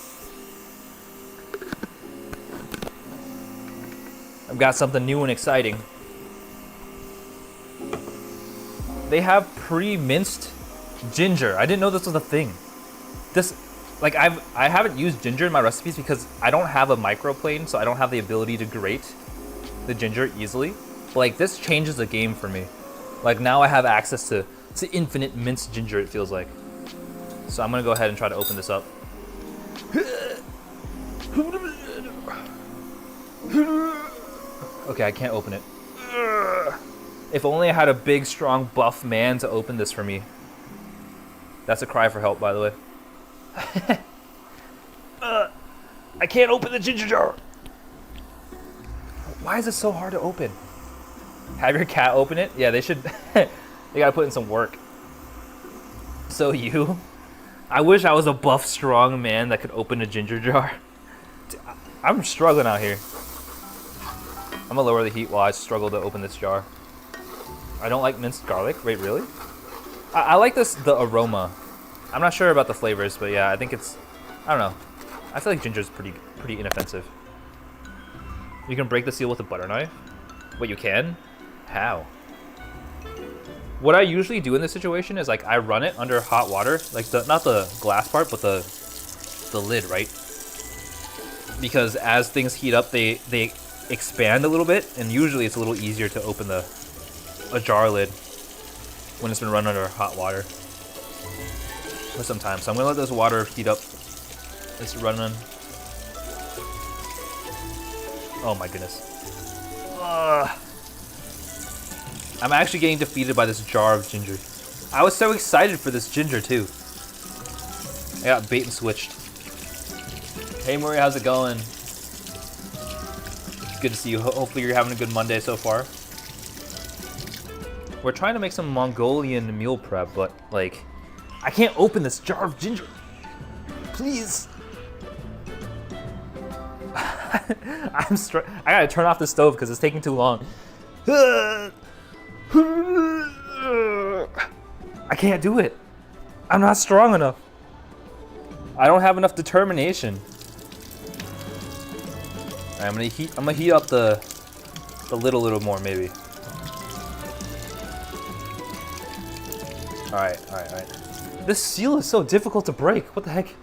I've got something new and exciting. They have pre-minced ginger. I didn't know this was a thing. This, like, I haven't used ginger in my recipes because I don't have a microplane, so I don't have the ability to grate the ginger easily. But like, this changes the game for me. Like, now I have access to infinite minced ginger, it feels like. So I'm gonna go ahead and try to open this up. Okay, I can't open it. If only I had a big, strong, buff man to open this for me. That's a cry for help, by the way. I can't open the ginger jar. Why is it so hard to open? Have your cat open it? Yeah, they should. They gotta put in some work. So you? I wish I was a buff, strong man that could open a ginger jar. I'm struggling out here. I'm gonna lower the heat while I struggle to open this jar. I don't like minced garlic. Wait, really? I like the aroma. I'm not sure about the flavors, but yeah, I think it's, I don't know. I feel like ginger's pretty inoffensive. You can break the seal with a butter knife. Wait, you can? How? What I usually do in this situation is like I run it under hot water, like not the glass part, but the lid, right? Because as things heat up, they expand a little bit, and usually it's a little easier to open a jar lid when it's been run under hot water for some time. So I'm gonna let this water heat up. It's running. Oh my goodness. I'm actually getting defeated by this jar of ginger. I was so excited for this ginger too. I got bait and switched. Hey Murray, how's it going? It's good to see you. Hopefully you're having a good Monday so far. We're trying to make some Mongolian meal prep, but like, I can't open this jar of ginger. Please. I gotta turn off the stove because it's taking too long. I can't do it. I'm not strong enough. I don't have enough determination. All right, I'm gonna heat up the lid a little more maybe. All right. This seal is so difficult to break. What the heck?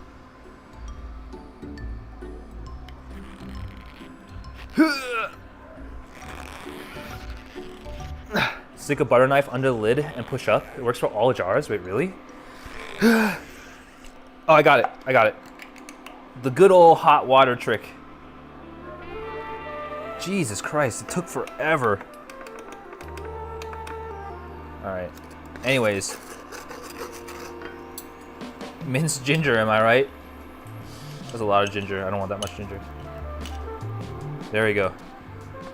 Stick a butter knife under the lid and push up. It works for all jars. Wait, really? Oh, I got it. The good old hot water trick. Jesus Christ, it took forever. All right. Anyways. Minced ginger, am I right? That's a lot of ginger. I don't want that much ginger. There we go.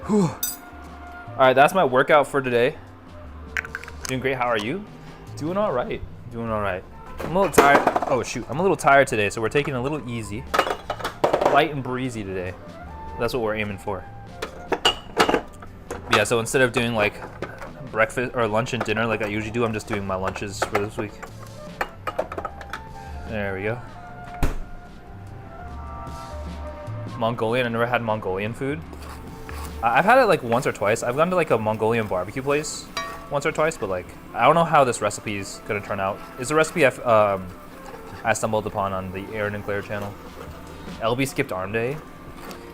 Whew. All right, that's my workout for today. Doing great. How are you? Doing all right. I'm a little tired. Oh shoot, I'm a little tired today, so we're taking it a little easy, light and breezy today. That's what we're aiming for. Yeah. So instead of doing like breakfast or lunch and dinner like I usually do, I'm just doing my lunches for this week. There we go. Mongolian. I never had Mongolian food. I've had it like once or twice. I've gone to like a Mongolian barbecue place once or twice, but like I don't know how this recipe is gonna turn out. It's a recipe I stumbled upon on the Aaron and Claire channel. LB skipped arm day.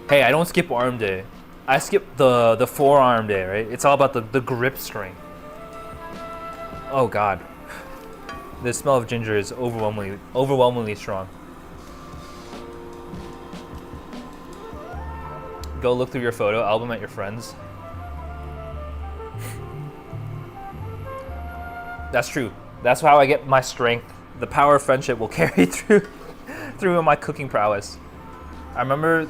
Hey, I don't skip arm day. I skip the forearm day, right? It's all about the grip strength. Oh God, the smell of ginger is overwhelmingly strong. Go look through your photo album at your friends. That's true. That's how I get my strength. The power of friendship will carry through my cooking prowess. I remember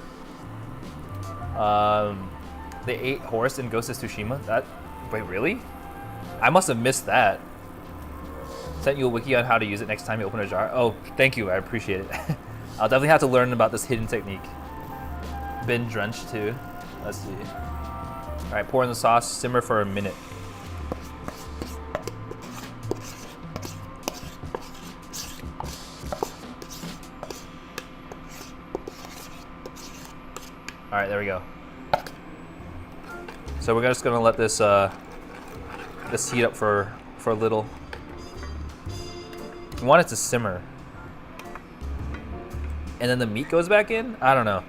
they ate horse in Ghost of Tsushima. Wait, really? I must have missed that. Sent you a wiki on how to use it next time you open a jar. Oh, thank you. I appreciate it. I'll definitely have to learn about this hidden technique. Been drenched too. Let's see. All right, pour in the sauce. Simmer for a minute. All right, there we go. So we're just gonna let this this heat up for a little. We want it to simmer, and then the meat goes back in. I don't know.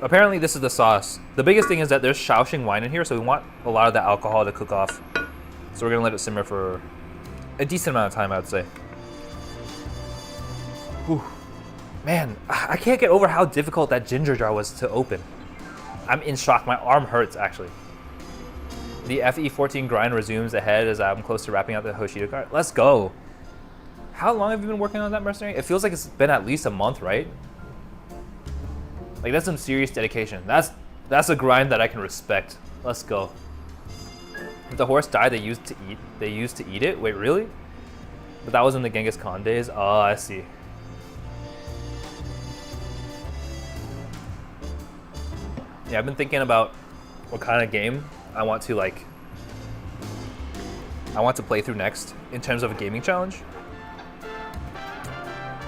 Apparently this is the sauce. The biggest thing is that there's Shaoxing wine in here, so we want a lot of the alcohol to cook off. So we're gonna let it simmer for a decent amount of time, I would say. Whew. Man, I can't get over how difficult that ginger jar was to open. I'm in shock. My arm hurts, actually. The FE14 grind resumes ahead as I'm close to wrapping up the Hoshida cart. Let's go. How long have you been working on that, Mercenary? It feels like it's been at least a month, right? Like, that's some serious dedication. That's a grind that I can respect. Let's go. If the horse died, they used to eat it. Wait, really? But that was in the Genghis Khan days. Oh, I see. Yeah, I've been thinking about what kind of game I want to play through next in terms of a gaming challenge.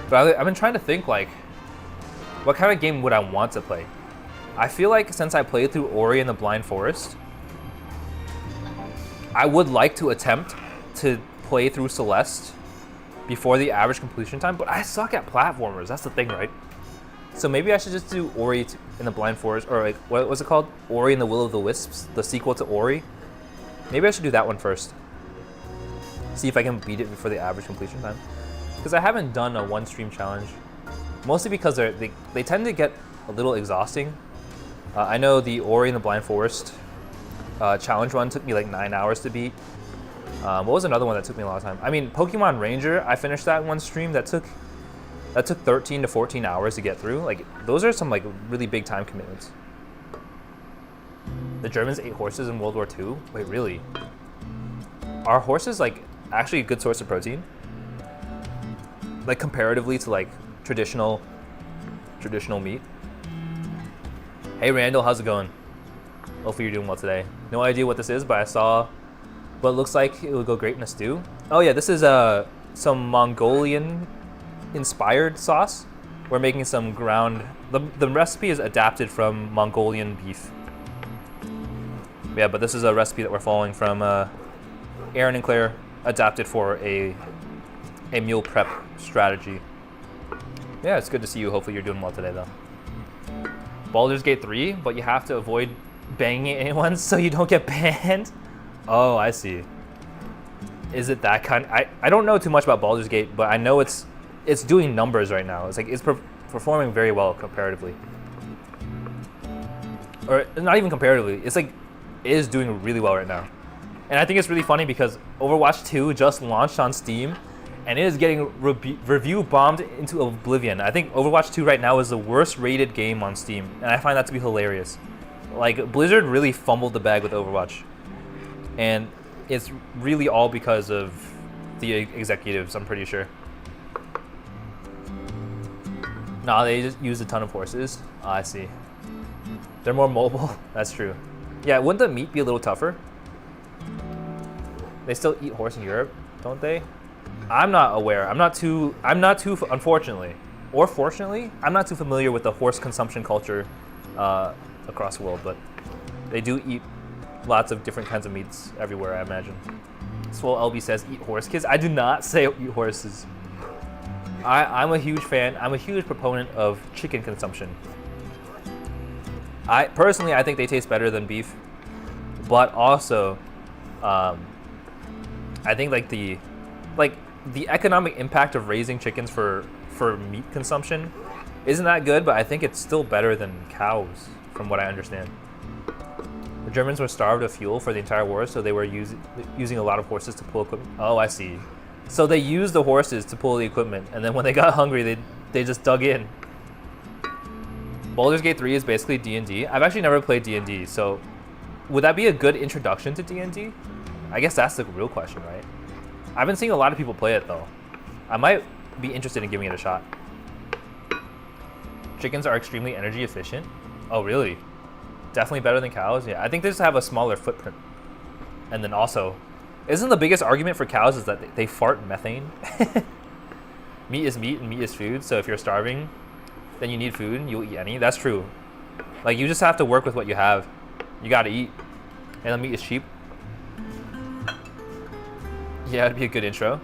But I've been trying to think like, what kind of game would I want to play? I feel like since I played through Ori and the Blind Forest, I would like to attempt to play through Celeste before the average completion time, but I suck at platformers. That's the thing, right? So maybe I should just do Ori in the Blind Forest, or like, what was it called? Ori and the Will of the Wisps, the sequel to Ori. Maybe I should do that one first. See if I can beat it before the average completion time. Because I haven't done a one stream challenge, mostly because they tend to get a little exhausting. I know the Ori and the Blind Forest challenge run took me like 9 hours to beat. What was another one that took me a lot of time? I mean, Pokemon Ranger, I finished that one stream that took 13 to 14 hours to get through. Like, those are some like really big time commitments. The Germans ate horses in World War II? Wait, really? Are horses like actually a good source of protein? Like comparatively to like traditional meat? Hey Randall, how's it going? Hopefully you're doing well today. No idea what this is, but I saw what looks like it would go great in a stew. Oh yeah, this is some Mongolian inspired sauce. We're making some ground. The recipe is adapted from Mongolian beef. Yeah, but this is a recipe that we're following from Aaron and Claire, adapted for a meal prep strategy. Yeah, it's good to see you. Hopefully you're doing well today though. Baldur's Gate 3, but you have to avoid banging anyone so you don't get banned. Oh, I see. Is it that kind? I don't know too much about Baldur's Gate, but I know it's doing numbers right now. It's like it's performing very well comparatively, or not even comparatively. It's like it is doing really well right now, and I think it's really funny because Overwatch 2 just launched on Steam, and it is getting review bombed into oblivion. I think Overwatch 2 right now is the worst rated game on Steam, and I find that to be hilarious. Like Blizzard really fumbled the bag with Overwatch, and it's really all because of the executives, I'm pretty sure. Nah, they just use a ton of horses. Oh, I see. They're more mobile. That's true. Yeah, wouldn't the meat be a little tougher? They still eat horse in Europe, don't they? I'm not aware. I'm not too, unfortunately, or fortunately, I'm not too familiar with the horse consumption culture across the world, but they do eat lots of different kinds of meats everywhere, I imagine. Swole LB says, eat horse kids. I do not say eat horses. I'm a huge fan. I'm a huge proponent of chicken consumption. I think they taste better than beef, but also, I think like the economic impact of raising chickens for meat consumption isn't that good, but I think it's still better than cows, from what I understand. The Germans were starved of fuel for the entire war, so they were using a lot of horses to pull equipment. Oh, I see. So they used the horses to pull the equipment, and then when they got hungry, they just dug in. Baldur's Gate 3 is basically D&D. I've actually never played D&D, so would that be a good introduction to D&D? I guess that's the real question, right? I've been seeing a lot of people play it, though. I might be interested in giving it a shot. Chickens are extremely energy efficient. Oh, really? Definitely better than cows? Yeah, I think they just have a smaller footprint. And then also, isn't the biggest argument for cows is that they fart methane? Meat is meat and meat is food, so if you're starving, then you need food and you'll eat any. That's true. Like, you just have to work with what you have. You gotta eat. And the meat is cheap. Yeah, it'd be a good intro.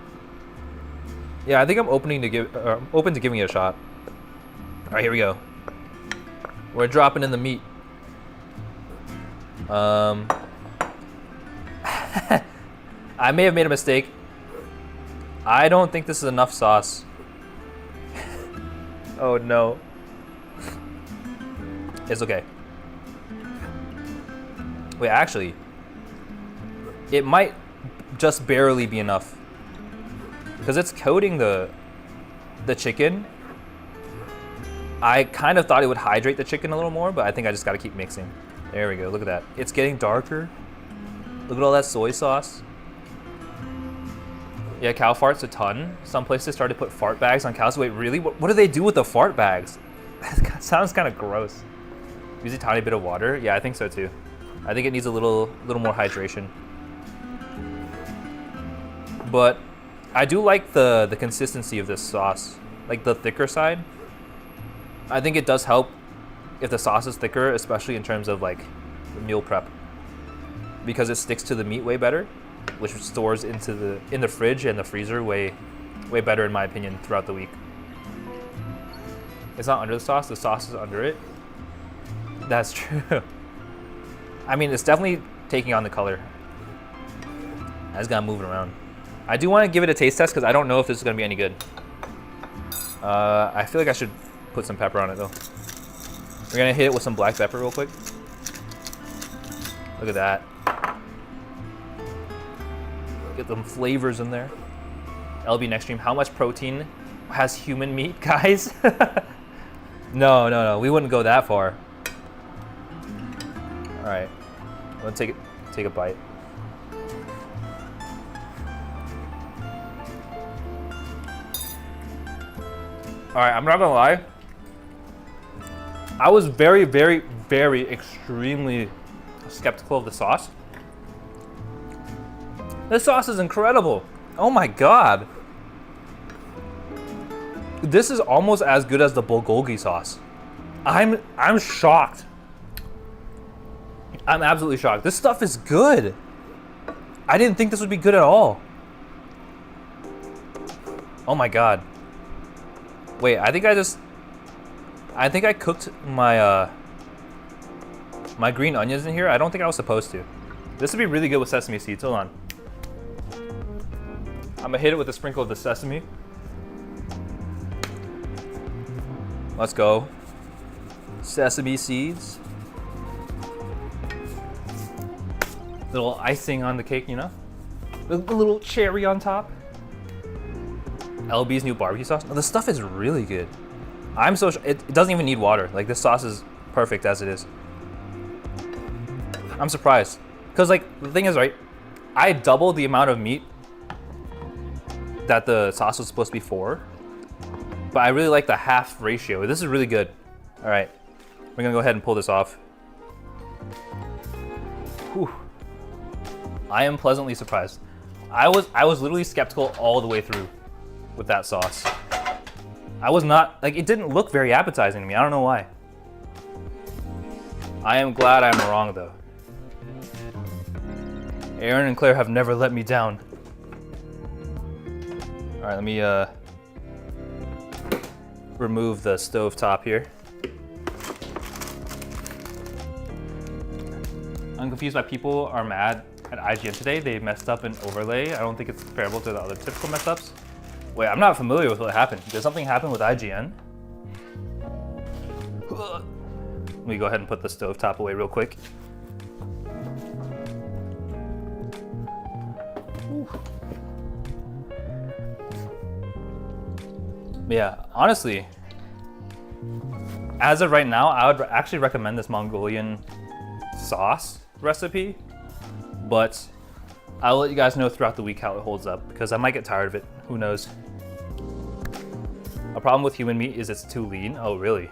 Yeah, I think I'm open to giving it a shot. All right, here we go. We're dropping in the meat. I may have made a mistake. I don't think this is enough sauce. Oh no. It's okay. Wait, actually, it might just barely be enough because it's coating the chicken. I kind of thought it would hydrate the chicken a little more, but I think I just got to keep mixing. There we go. Look at that. It's getting darker. Look at all that soy sauce. Yeah, cow farts a ton. Some places started to put fart bags on cows. Wait, really? What do they do with the fart bags? That sounds kind of gross. Use a tiny bit of water. Yeah, I think so too. I think it needs a little more hydration. But I do like the consistency of this sauce, like the thicker side. I think it does help if the sauce is thicker, especially in terms of like the meal prep, because it sticks to the meat way better, which stores in the fridge and the freezer way better in my opinion throughout the week. It's not under the sauce is under it. That's true. I mean, it's definitely taking on the color. I just gotta move it around. I do want to give it a taste test because I don't know if this is gonna be any good. I feel like I should put some pepper on it though. We're gonna hit it with some black pepper real quick. Look at that. Get some flavors in there. LB next stream, how much protein has human meat, guys? No, we wouldn't go that far. All right, let's take a bite. All right, I'm not gonna lie. I was very, very, very extremely skeptical of the sauce. This sauce is incredible. Oh my god. This is almost as good as the bulgogi sauce. I'm shocked. I'm absolutely shocked. This stuff is good. I didn't think this would be good at all. Oh my god. Wait, I think I cooked my my green onions in here. I don't think I was supposed to. This would be really good with sesame seeds. Hold on. I'm gonna hit it with a sprinkle of the sesame. Let's go. Sesame seeds. Little icing on the cake, you know? A little cherry on top. LB's new barbecue sauce. Oh, this stuff is really good. I'm so it doesn't even need water. Like, this sauce is perfect as it is. I'm surprised. Because, like, the thing is, right, I doubled the amount of meat that the sauce was supposed to be for. But I really like the half ratio. This is really good. All right, we're gonna go ahead and pull this off. Whew. I am pleasantly surprised. I was literally skeptical all the way through with that sauce. I was not, like, it didn't look very appetizing to me. I don't know why. I am glad I'm wrong though. Aaron and Claire have never let me down. All right, let me remove the stove top here. I'm confused why people are mad at IGN today. They messed up an overlay. I don't think it's comparable to the other typical mess ups. Wait, I'm not familiar with what happened. Did something happen with IGN? Let me go ahead and put the stove top away real quick. Yeah, honestly, as of right now, I would actually recommend this Mongolian sauce recipe, but I'll let you guys know throughout the week how it holds up, because I might get tired of it. Who knows? A problem with human meat is it's too lean. Oh, really?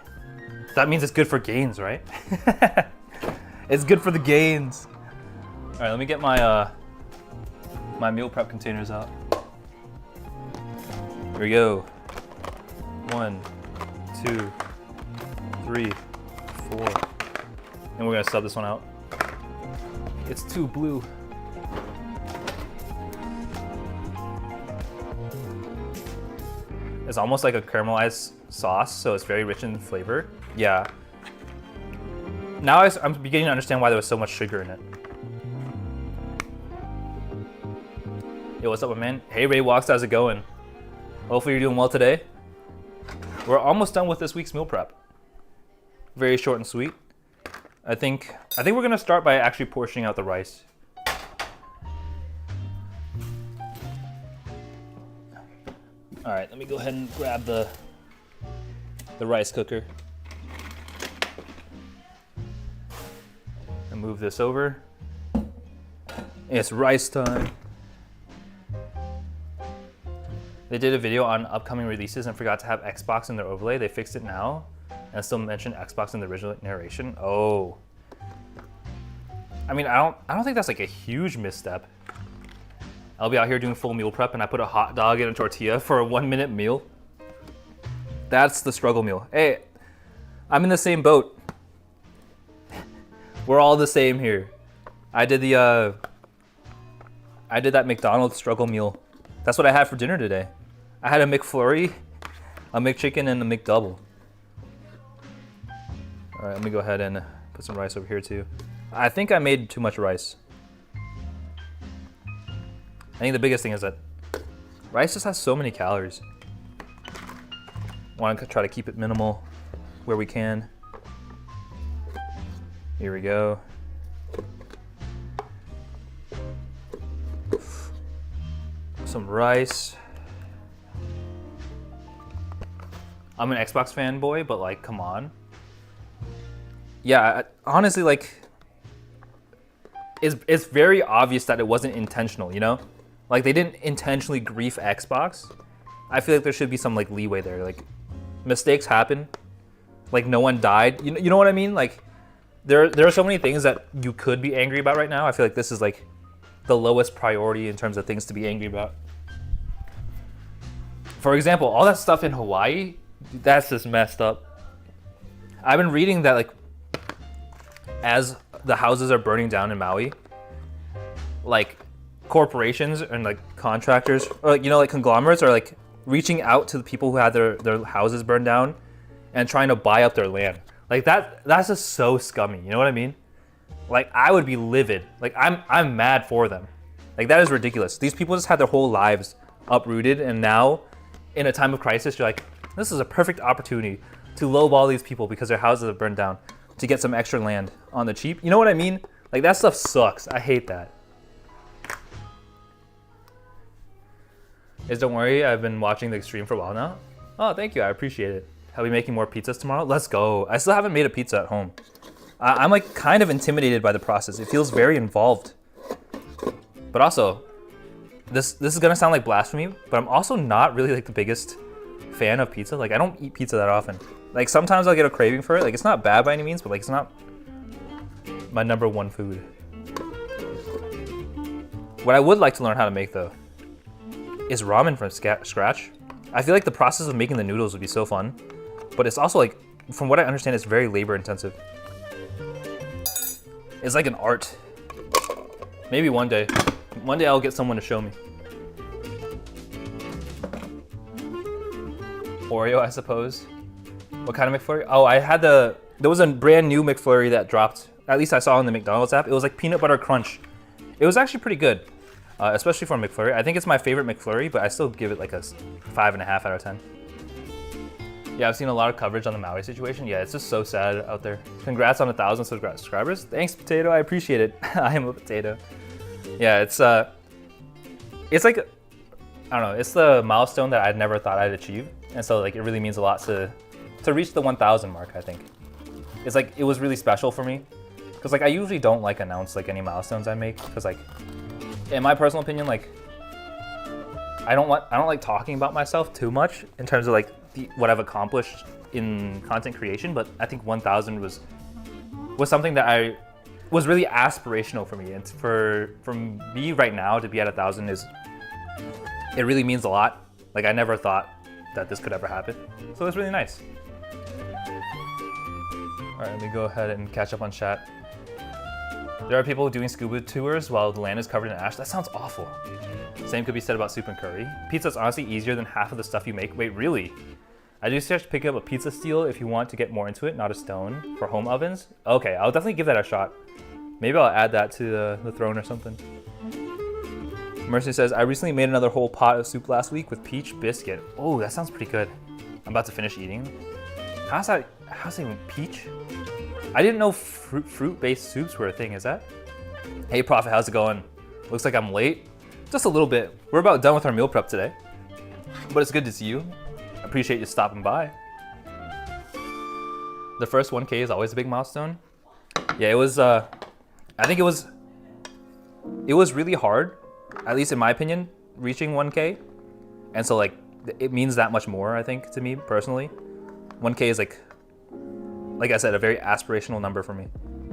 That means it's good for gains, right? It's good for the gains. All right, let me get my my meal prep containers out. Here we go. 1, 2, 3, 4. And we're gonna sub this one out. It's too blue. It's almost like a caramelized sauce, so it's very rich in flavor. Yeah. Now I'm beginning to understand why there was so much sugar in it. Yo, what's up, my man? Hey, Ray Walks, how's it going? Hopefully you're doing well today. We're almost done with this week's meal prep. Very short and sweet. I think we're gonna start by actually portioning out the rice. All right, let me go ahead and grab the rice cooker and move this over. It's rice time. They did a video on upcoming releases and forgot to have Xbox in their overlay. They fixed it now and still mentioned Xbox in the original narration. Oh. I mean, I don't think that's like a huge misstep. I'll be out here doing full meal prep and I put a hot dog in a tortilla for a 1-minute meal. That's the struggle meal. Hey, I'm in the same boat. We're all the same here. I did that McDonald's struggle meal. That's what I had for dinner today. I had a McFlurry, a McChicken, and a McDouble. All right, let me go ahead and put some rice over here too. I think I made too much rice. I think the biggest thing is that rice just has so many calories. Want to try to keep it minimal where we can. Here we go. Some rice. I'm an Xbox fanboy, but like, come on. Yeah, honestly, like, it's very obvious that it wasn't intentional, you know? Like, they didn't intentionally grief Xbox. I feel like there should be some like leeway there. Like, mistakes happen. like no one died. You know what I mean? Like there are so many things that you could be angry about right now. I feel like this is like the lowest priority in terms of things to be angry about. For example, all that stuff in Hawaii, that's just messed up. I've been reading that like as the houses are burning down in Maui, like corporations and like contractors or like, you know, like conglomerates are like reaching out to the people who had their houses burned down and trying to buy up their land. Like that's just so scummy. You know what I mean? Like I would be livid. Like I'm mad for them. Like that is ridiculous. These people just had their whole lives uprooted, and now in a time of crisis, you're like, this is a perfect opportunity to lowball these people because their houses have burned down to get some extra land on the cheap. You know what I mean? Like that stuff sucks. I hate that. Don't worry, I've been watching the stream for a while now. Oh, thank you. I appreciate it. I'll be making more pizzas tomorrow. Let's go. I still haven't made a pizza at home. I'm like kind of intimidated by the process. It feels very involved. But also, this is gonna sound like blasphemy, but I'm also not really like the biggest fan of pizza. Like I don't eat pizza that often. Like sometimes I'll get a craving for it. Like it's not bad by any means, but like it's not my number one food. What I would like to learn how to make though is ramen from scratch. I feel like the process of making the noodles would be so fun, but it's also like, from what I understand, it's very labor intensive. It's like an art. Maybe one day I'll get someone to show me. Oreo, I suppose. What kind of McFlurry? Oh, there was a brand new McFlurry that dropped. At least I saw on the McDonald's app. It was like peanut butter crunch. It was actually pretty good, especially for a McFlurry. I think it's my favorite McFlurry, but I still give it like a 5.5 out of 10. Yeah, I've seen a lot of coverage on the Maui situation. Yeah, it's just so sad out there. Congrats on 1,000 subscribers. Thanks, Potato. I appreciate it. I am a potato. Yeah, it's like, I don't know. It's the milestone that I'd never thought I'd achieve, and so like it really means a lot to reach the 1,000 mark. I think it's like it was really special for me because like I usually don't like announce like any milestones I make because like in my personal opinion like I don't like talking about myself too much in terms of like what I've accomplished in content creation, but I think 1,000 was something that was really aspirational for me, and for me right now to be at 1,000 it really means a lot. Like I never thought that this could ever happen, so it's really nice. All right, let me go ahead and catch up on chat. There are people doing scuba tours while the land is covered in ash. That sounds awful. Same could be said about soup and curry. Pizza is honestly easier than half of the stuff you make. Wait, really? I do suggest picking up a pizza steel if you want to get more into it, not a stone, for home ovens. Okay, I'll definitely give that a shot. Maybe I'll add that to the throne or something. Mercy says, I recently made another whole pot of soup last week with peach biscuit. Oh, that sounds pretty good. I'm about to finish eating. How's that even peach? I didn't know fruit-based soups were a thing, is that? Hey Prophet, how's it going? Looks like I'm late. Just a little bit. We're about done with our meal prep today. But it's good to see you. Appreciate you stopping by. The first 1K is always a big milestone. Yeah, it was, I think it was really hard, at least in my opinion, reaching 1K. And so like, it means that much more, I think, to me personally. 1K is like I said, a very aspirational number for me.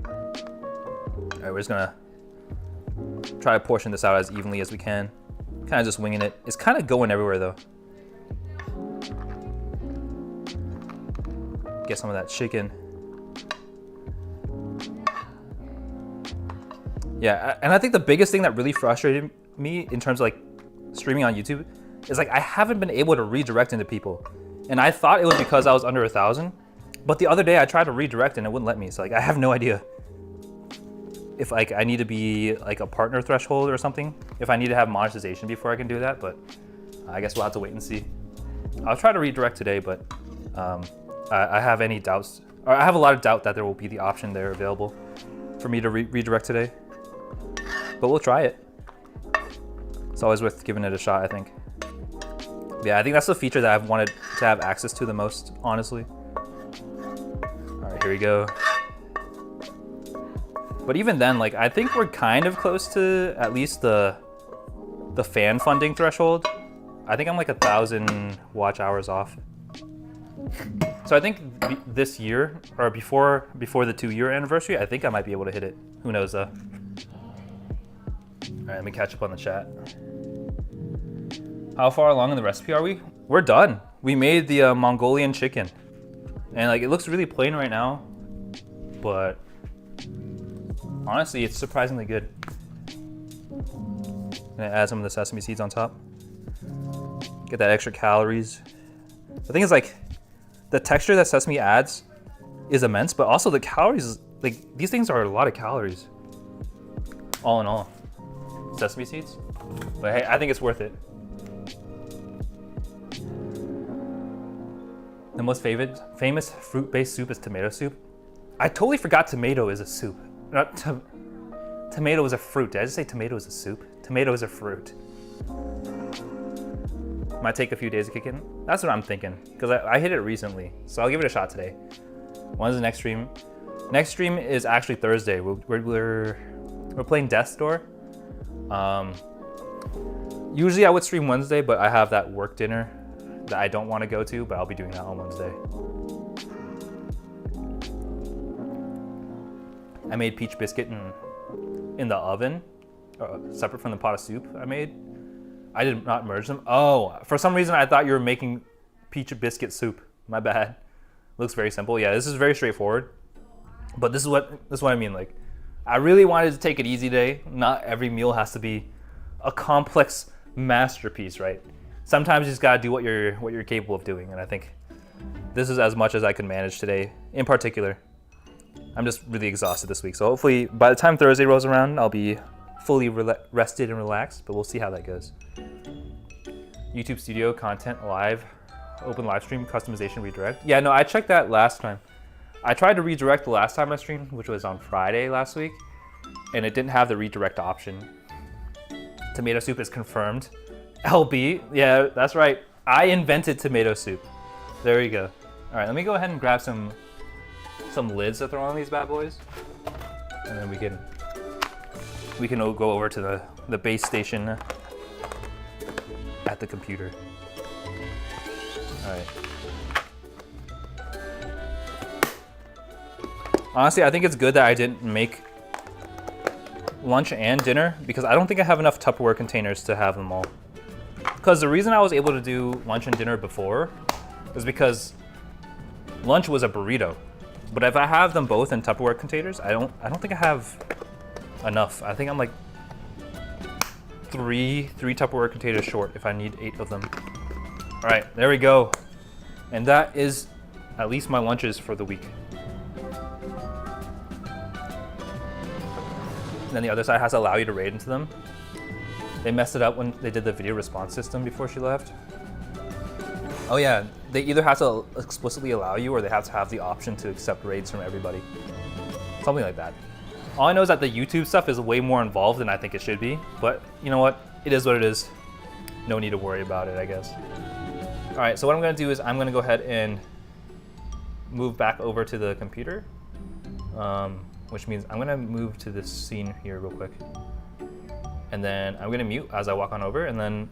All right, we're just gonna try to portion this out as evenly as we can. Kind of just winging it. It's kind of going everywhere though. Get some of that chicken. Yeah, and I think the biggest thing that really frustrated me in terms of like streaming on YouTube is like I haven't been able to redirect into people. And I thought it was because I was under 1,000, but the other day I tried to redirect and it wouldn't let me. So like I have no idea if like I need to be like a partner threshold or something, if I need to have monetization before I can do that, but I guess we'll have to wait and see. I'll try to redirect today, but I have any doubts, or I have a lot of doubt that there will be the option there available for me to redirect today, but we'll try it. It's always worth giving it a shot, I think. Yeah, I think that's the feature that I've wanted to have access to the most, honestly. All right, here we go. But even then, like, I think we're kind of close to at least the fan funding threshold. I think I'm like 1,000 watch hours off. So I think this year, or before the 2-year anniversary, I think I might be able to hit it. Who knows though? All right, let me catch up on the chat. How far along in the recipe are we? We're done. We made the Mongolian chicken. And like, it looks really plain right now, but honestly, it's surprisingly good. Gonna add some of the sesame seeds on top. Get that extra calories. The thing is, like, the texture that sesame adds is immense, but also the calories, like, these things are a lot of calories. All in all. Sesame seeds. But hey, I think it's worth it. The most famous fruit-based soup is tomato soup. I totally forgot tomato is a soup. Tomato is a fruit. Did I just say tomato is a soup? Tomato is a fruit. Might take a few days to kick in. That's what I'm thinking, because I hit it recently, so I'll give it a shot today. When's the next stream? Next stream is actually Thursday. We're playing Death's Door. Usually I would stream Wednesday, but I have that work dinner that I don't want to go to, but I'll be doing that on Wednesday. I made peach biscuit in the oven, separate from the pot of soup I made. I did not merge them. Oh, for some reason I thought you were making peach biscuit soup. My bad. Looks very simple. Yeah, this is very straightforward. But this is what I mean. Like, I really wanted to take it easy today. Not every meal has to be a complex masterpiece, right? Sometimes you just gotta do what you're capable of doing, and I think this is as much as I could manage today. In particular, I'm just really exhausted this week, so hopefully by the time Thursday rolls around, I'll be fully rested and relaxed, but we'll see how that goes. YouTube Studio, content, live, open live stream, customization, redirect. Yeah, no, I checked that last time. I tried to redirect the last time I streamed, which was on Friday last week, and it didn't have the redirect option. Tomato soup is confirmed. LB, yeah, that's right. I invented tomato soup. There we go. All right, let me go ahead and grab some lids to throw on these bad boys, and then we can go over to the base station at the computer. All right. Honestly, I think it's good that I didn't make lunch and dinner, because I don't think I have enough Tupperware containers to have them all. Because the reason I was able to do lunch and dinner before is because lunch was a burrito. But if I have them both in Tupperware containers, I don't think I have enough. I think I'm like three Tupperware containers short if I need 8 of them. All right, there we go. And that is at least my lunches for the week. And then the other side has to allow you to raid into them. They messed it up when they did the video response system before she left. Oh yeah, they either have to explicitly allow you or they have to have the option to accept raids from everybody. Something like that. All I know is that the YouTube stuff is way more involved than I think it should be, but you know what? It is what it is. No need to worry about it, I guess. All right, so what I'm gonna do is I'm gonna go ahead and move back over to the computer, which means I'm gonna move to this scene here real quick. And then I'm gonna mute as I walk on over, and then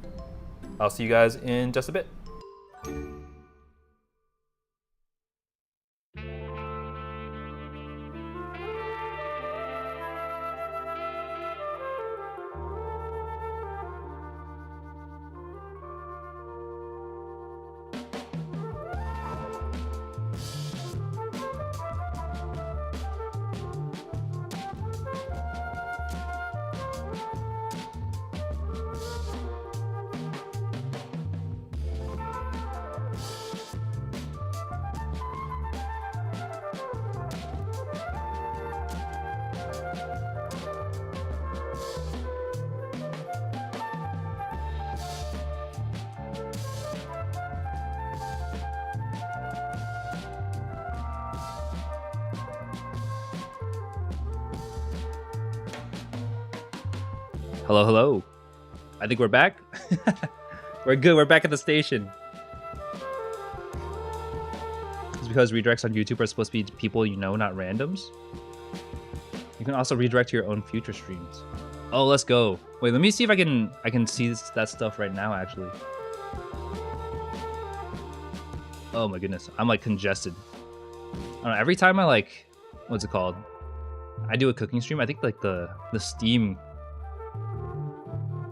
I'll see you guys in just a bit. Hello, hello. I think we're back. We're good. We're back at the station. It's because redirects on YouTube are supposed to be people you know, not randoms. You can also redirect to your own future streams. Oh, let's go. Wait, let me see if I can see that stuff right now, actually. Oh my goodness, I'm like congested. I don't know, every time I like, what's it called? I do a cooking stream. I think like the steam.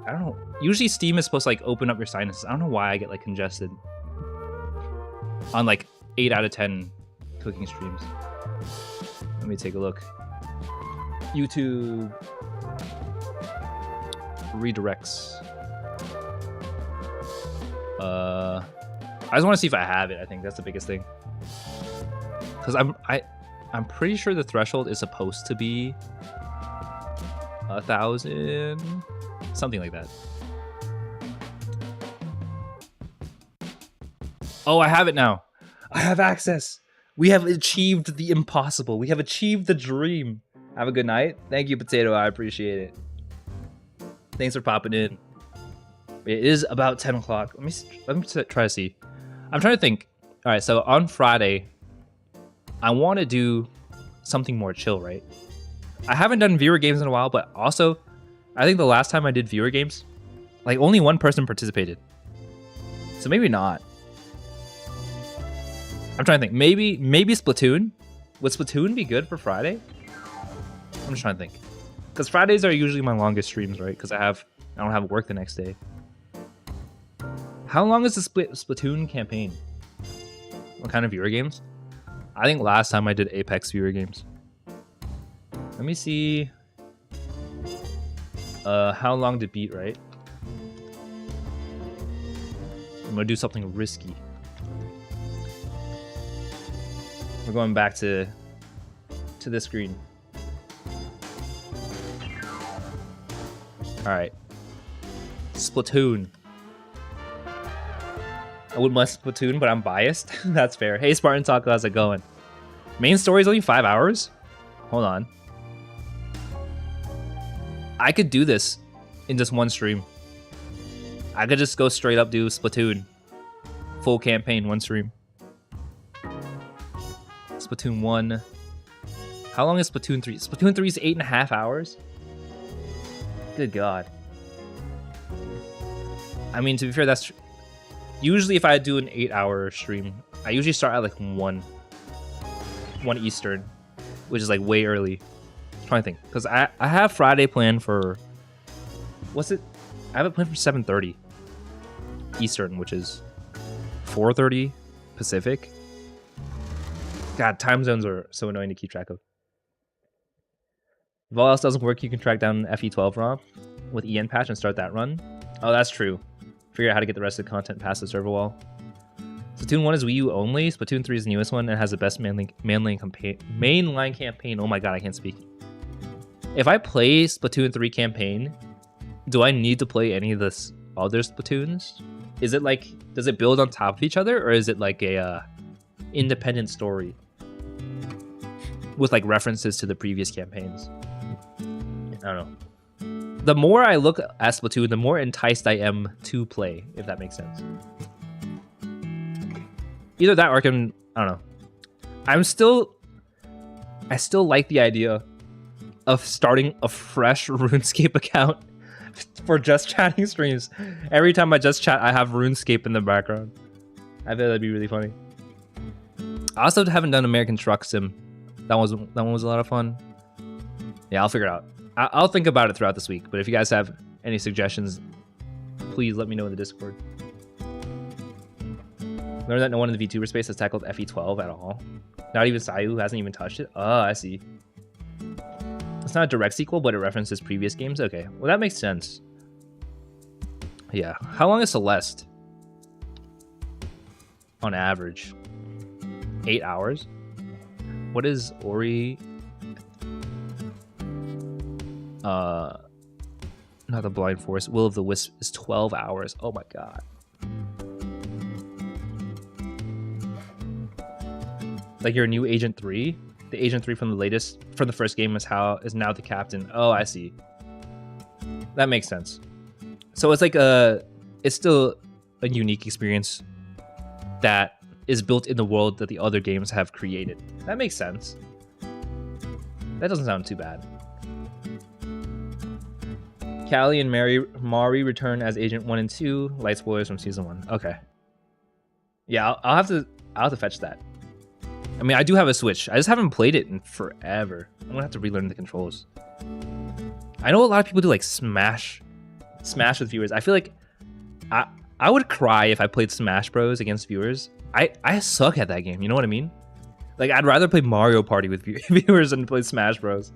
I don't know. Usually steam is supposed to like open up your sinuses. I don't know why I get like congested on like 8 out of 10 cooking streams. Let me take a look. YouTube redirects. I just want to see if I have it. I think that's the biggest thing. Because I'm pretty sure the threshold is supposed to be 1,000, something like that. Oh, I have it now. I have access. We have achieved the impossible. We have achieved the dream. Have a good night. Thank you, Potato. I appreciate it. Thanks for popping in. It is about 10 o'clock. Let me try to see. I'm trying to think. All right, so on Friday, I want to do something more chill, right? I haven't done viewer games in a while, but also, I think the last time I did viewer games, like only one person participated. So maybe not. I'm trying to think. Maybe Splatoon? Would Splatoon be good for Friday? I'm just trying to think. Because Fridays are usually my longest streams, right? Because I don't have work the next day. How long is the Splatoon campaign? What kind of viewer games? I think last time I did Apex viewer games. Let me see. How long to beat, right? I'm gonna do something risky. We're going back to this screen. All right. Splatoon. I wouldn't want Splatoon, but I'm biased. That's fair. Hey, Spartan Taco, how's it going? Main story is only 5 hours? Hold on. I could do this in just one stream. I could just go straight up do Splatoon. Full campaign, one stream. Splatoon 1. How long is Splatoon 3? Splatoon 3 is 8.5 hours? Good God. I mean, to be fair, that's... Usually if I do an 8-hour stream, I usually start at like 1 Eastern, which is like way early. I'm trying to think. Because I have Friday planned for... What's it? I have it planned for 7:30 Eastern, which is 4:30 Pacific. God, time zones are so annoying to keep track of. If all else doesn't work, you can track down FE12 ROM with EN patch and start that run. Oh, that's true. Figure out how to get the rest of the content past the server wall. Splatoon 1 is Wii U only. Splatoon 3 is the newest one and has the best mainline campaign. Oh my God, I can't speak. If I play Splatoon 3 campaign, do I need to play any of the other Splatoons? Is it like, does it build on top of each other, or is it like a independent story with like references to the previous campaigns? I don't know. The more I look at Splatoon, the more enticed I am to play, if that makes sense. Either that or I don't know. I still like the idea of starting a fresh RuneScape account for just chatting streams. Every time I just chat, I have RuneScape in the background. I feel that'd be really funny. I also haven't done American Truck Sim. That one was a lot of fun. Yeah, I'll figure it out. I'll think about it throughout this week, but if you guys have any suggestions, please let me know in the Discord. Learned that no one in the VTuber space has tackled FE12 at all. Not even Sayu, who hasn't even touched it. Oh, I see. It's not a direct sequel, but it references previous games. Okay, well that makes sense. Yeah, how long is Celeste? On average, 8 hours. What is Ori? Not the Blind Forest. Will of the Wisp is 12 hours. Oh my God. Like your new Agent 3? The Agent 3 from the first game is now the captain. Oh, I see. That makes sense. So it's like it's still a unique experience that is built in the world that the other games have created. That makes sense. That doesn't sound too bad. Callie and Mari return as Agent 1 and 2. Light spoilers from Season 1. Okay. Yeah, I'll have to I'll have to fetch that. I mean, I do have a Switch. I just haven't played it in forever. I'm gonna have to relearn the controls. I know a lot of people do like Smash with viewers. I feel like I would cry if I played Smash Bros against viewers. I suck at that game. You know what I mean? Like, I'd rather play Mario Party with viewers than play Smash Bros.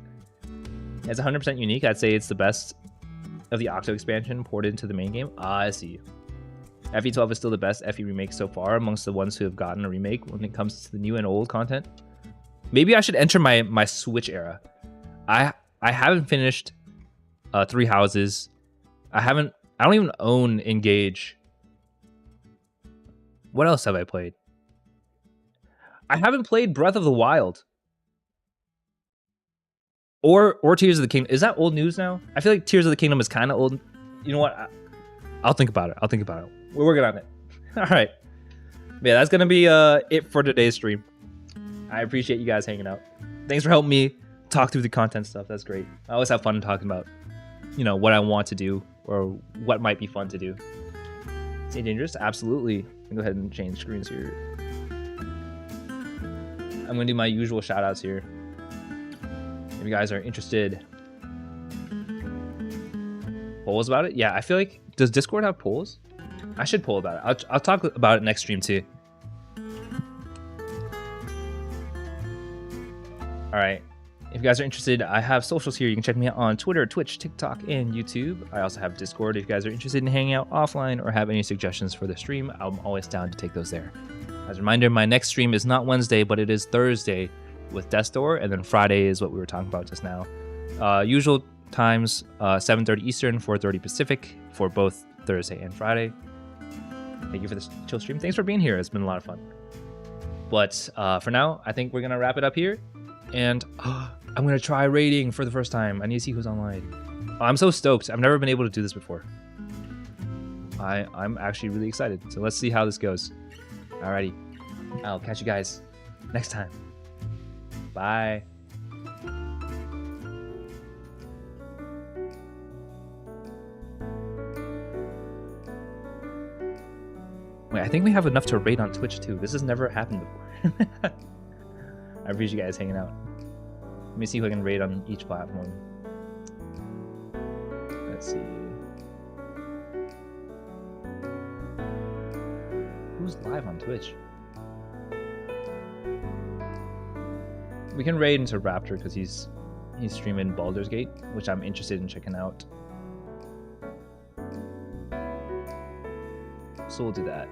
It's 100% unique. I'd say it's the best of the Octo expansion ported into the main game. I see. FE12 is still the best FE remake so far amongst the ones who have gotten a remake when it comes to the new and old content. Maybe I should enter my Switch era. I haven't finished Three Houses. I don't even own Engage. What else have I played? I haven't played Breath of the Wild. Or Tears of the Kingdom. Is that old news now? I feel like Tears of the Kingdom is kind of old. You know what? I'll think about it. We're working on it. All right. Yeah, that's going to be it for today's stream. I appreciate you guys hanging out. Thanks for helping me talk through the content stuff. That's great. I always have fun talking about, you know, what I want to do or what might be fun to do. Is it dangerous? Absolutely. Go ahead and change screens here. I'm going to do my usual shout outs here. If you guys are interested. Polls about it? Yeah, I feel like, does Discord have polls? I should poll about it. I'll talk about it next stream too. All right. If you guys are interested, I have socials here. You can check me out on Twitter, Twitch, TikTok, and YouTube. I also have Discord. If you guys are interested in hanging out offline or have any suggestions for the stream, I'm always down to take those there. As a reminder, my next stream is not Wednesday, but it is Thursday with Death Door, and then Friday is what we were talking about just now. Usual times, 7:30 Eastern, 4:30 Pacific for both Thursday and Friday. Thank you for this chill stream. Thanks for being here. It's been a lot of fun. But for now, I think we're going to wrap it up here. And I'm going to try raiding for the first time. I need to see who's online. I'm so stoked. I've never been able to do this before. I'm actually really excited. So let's see how this goes. Alrighty. I'll catch you guys next time. Bye. Wait, I think we have enough to raid on Twitch too. This has never happened before. I appreciate you guys hanging out. Let me see if I can raid on each platform. Let's see. Who's live on Twitch? We can raid into Raptor because he's streaming Baldur's Gate, which I'm interested in checking out. So we'll do that.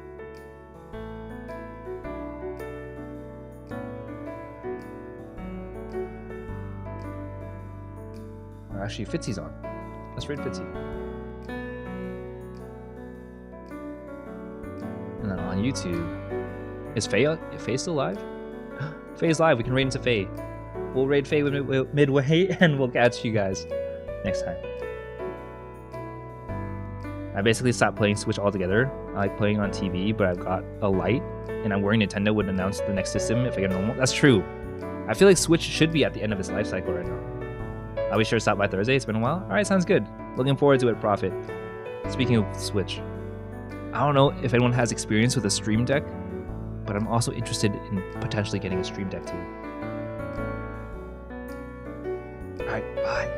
Or actually, Fitzy's on. Let's raid Fitzy. And then on YouTube, is Faye still live? Faye's live. We can raid into Faye. We'll raid Faye midway, and we'll catch you guys next time. I basically stopped playing Switch altogether. I like playing on TV, but I've got a Lite, and I'm worried Nintendo would announce the next system if I get normal. That's true. I feel like Switch should be at the end of its life cycle right now. I'll be sure to stop by Thursday. It's been a while. All right, sounds good. Looking forward to it, Prophet. Speaking of Switch, I don't know if anyone has experience with a Stream Deck, but I'm also interested in potentially getting a Stream Deck too. All right, bye.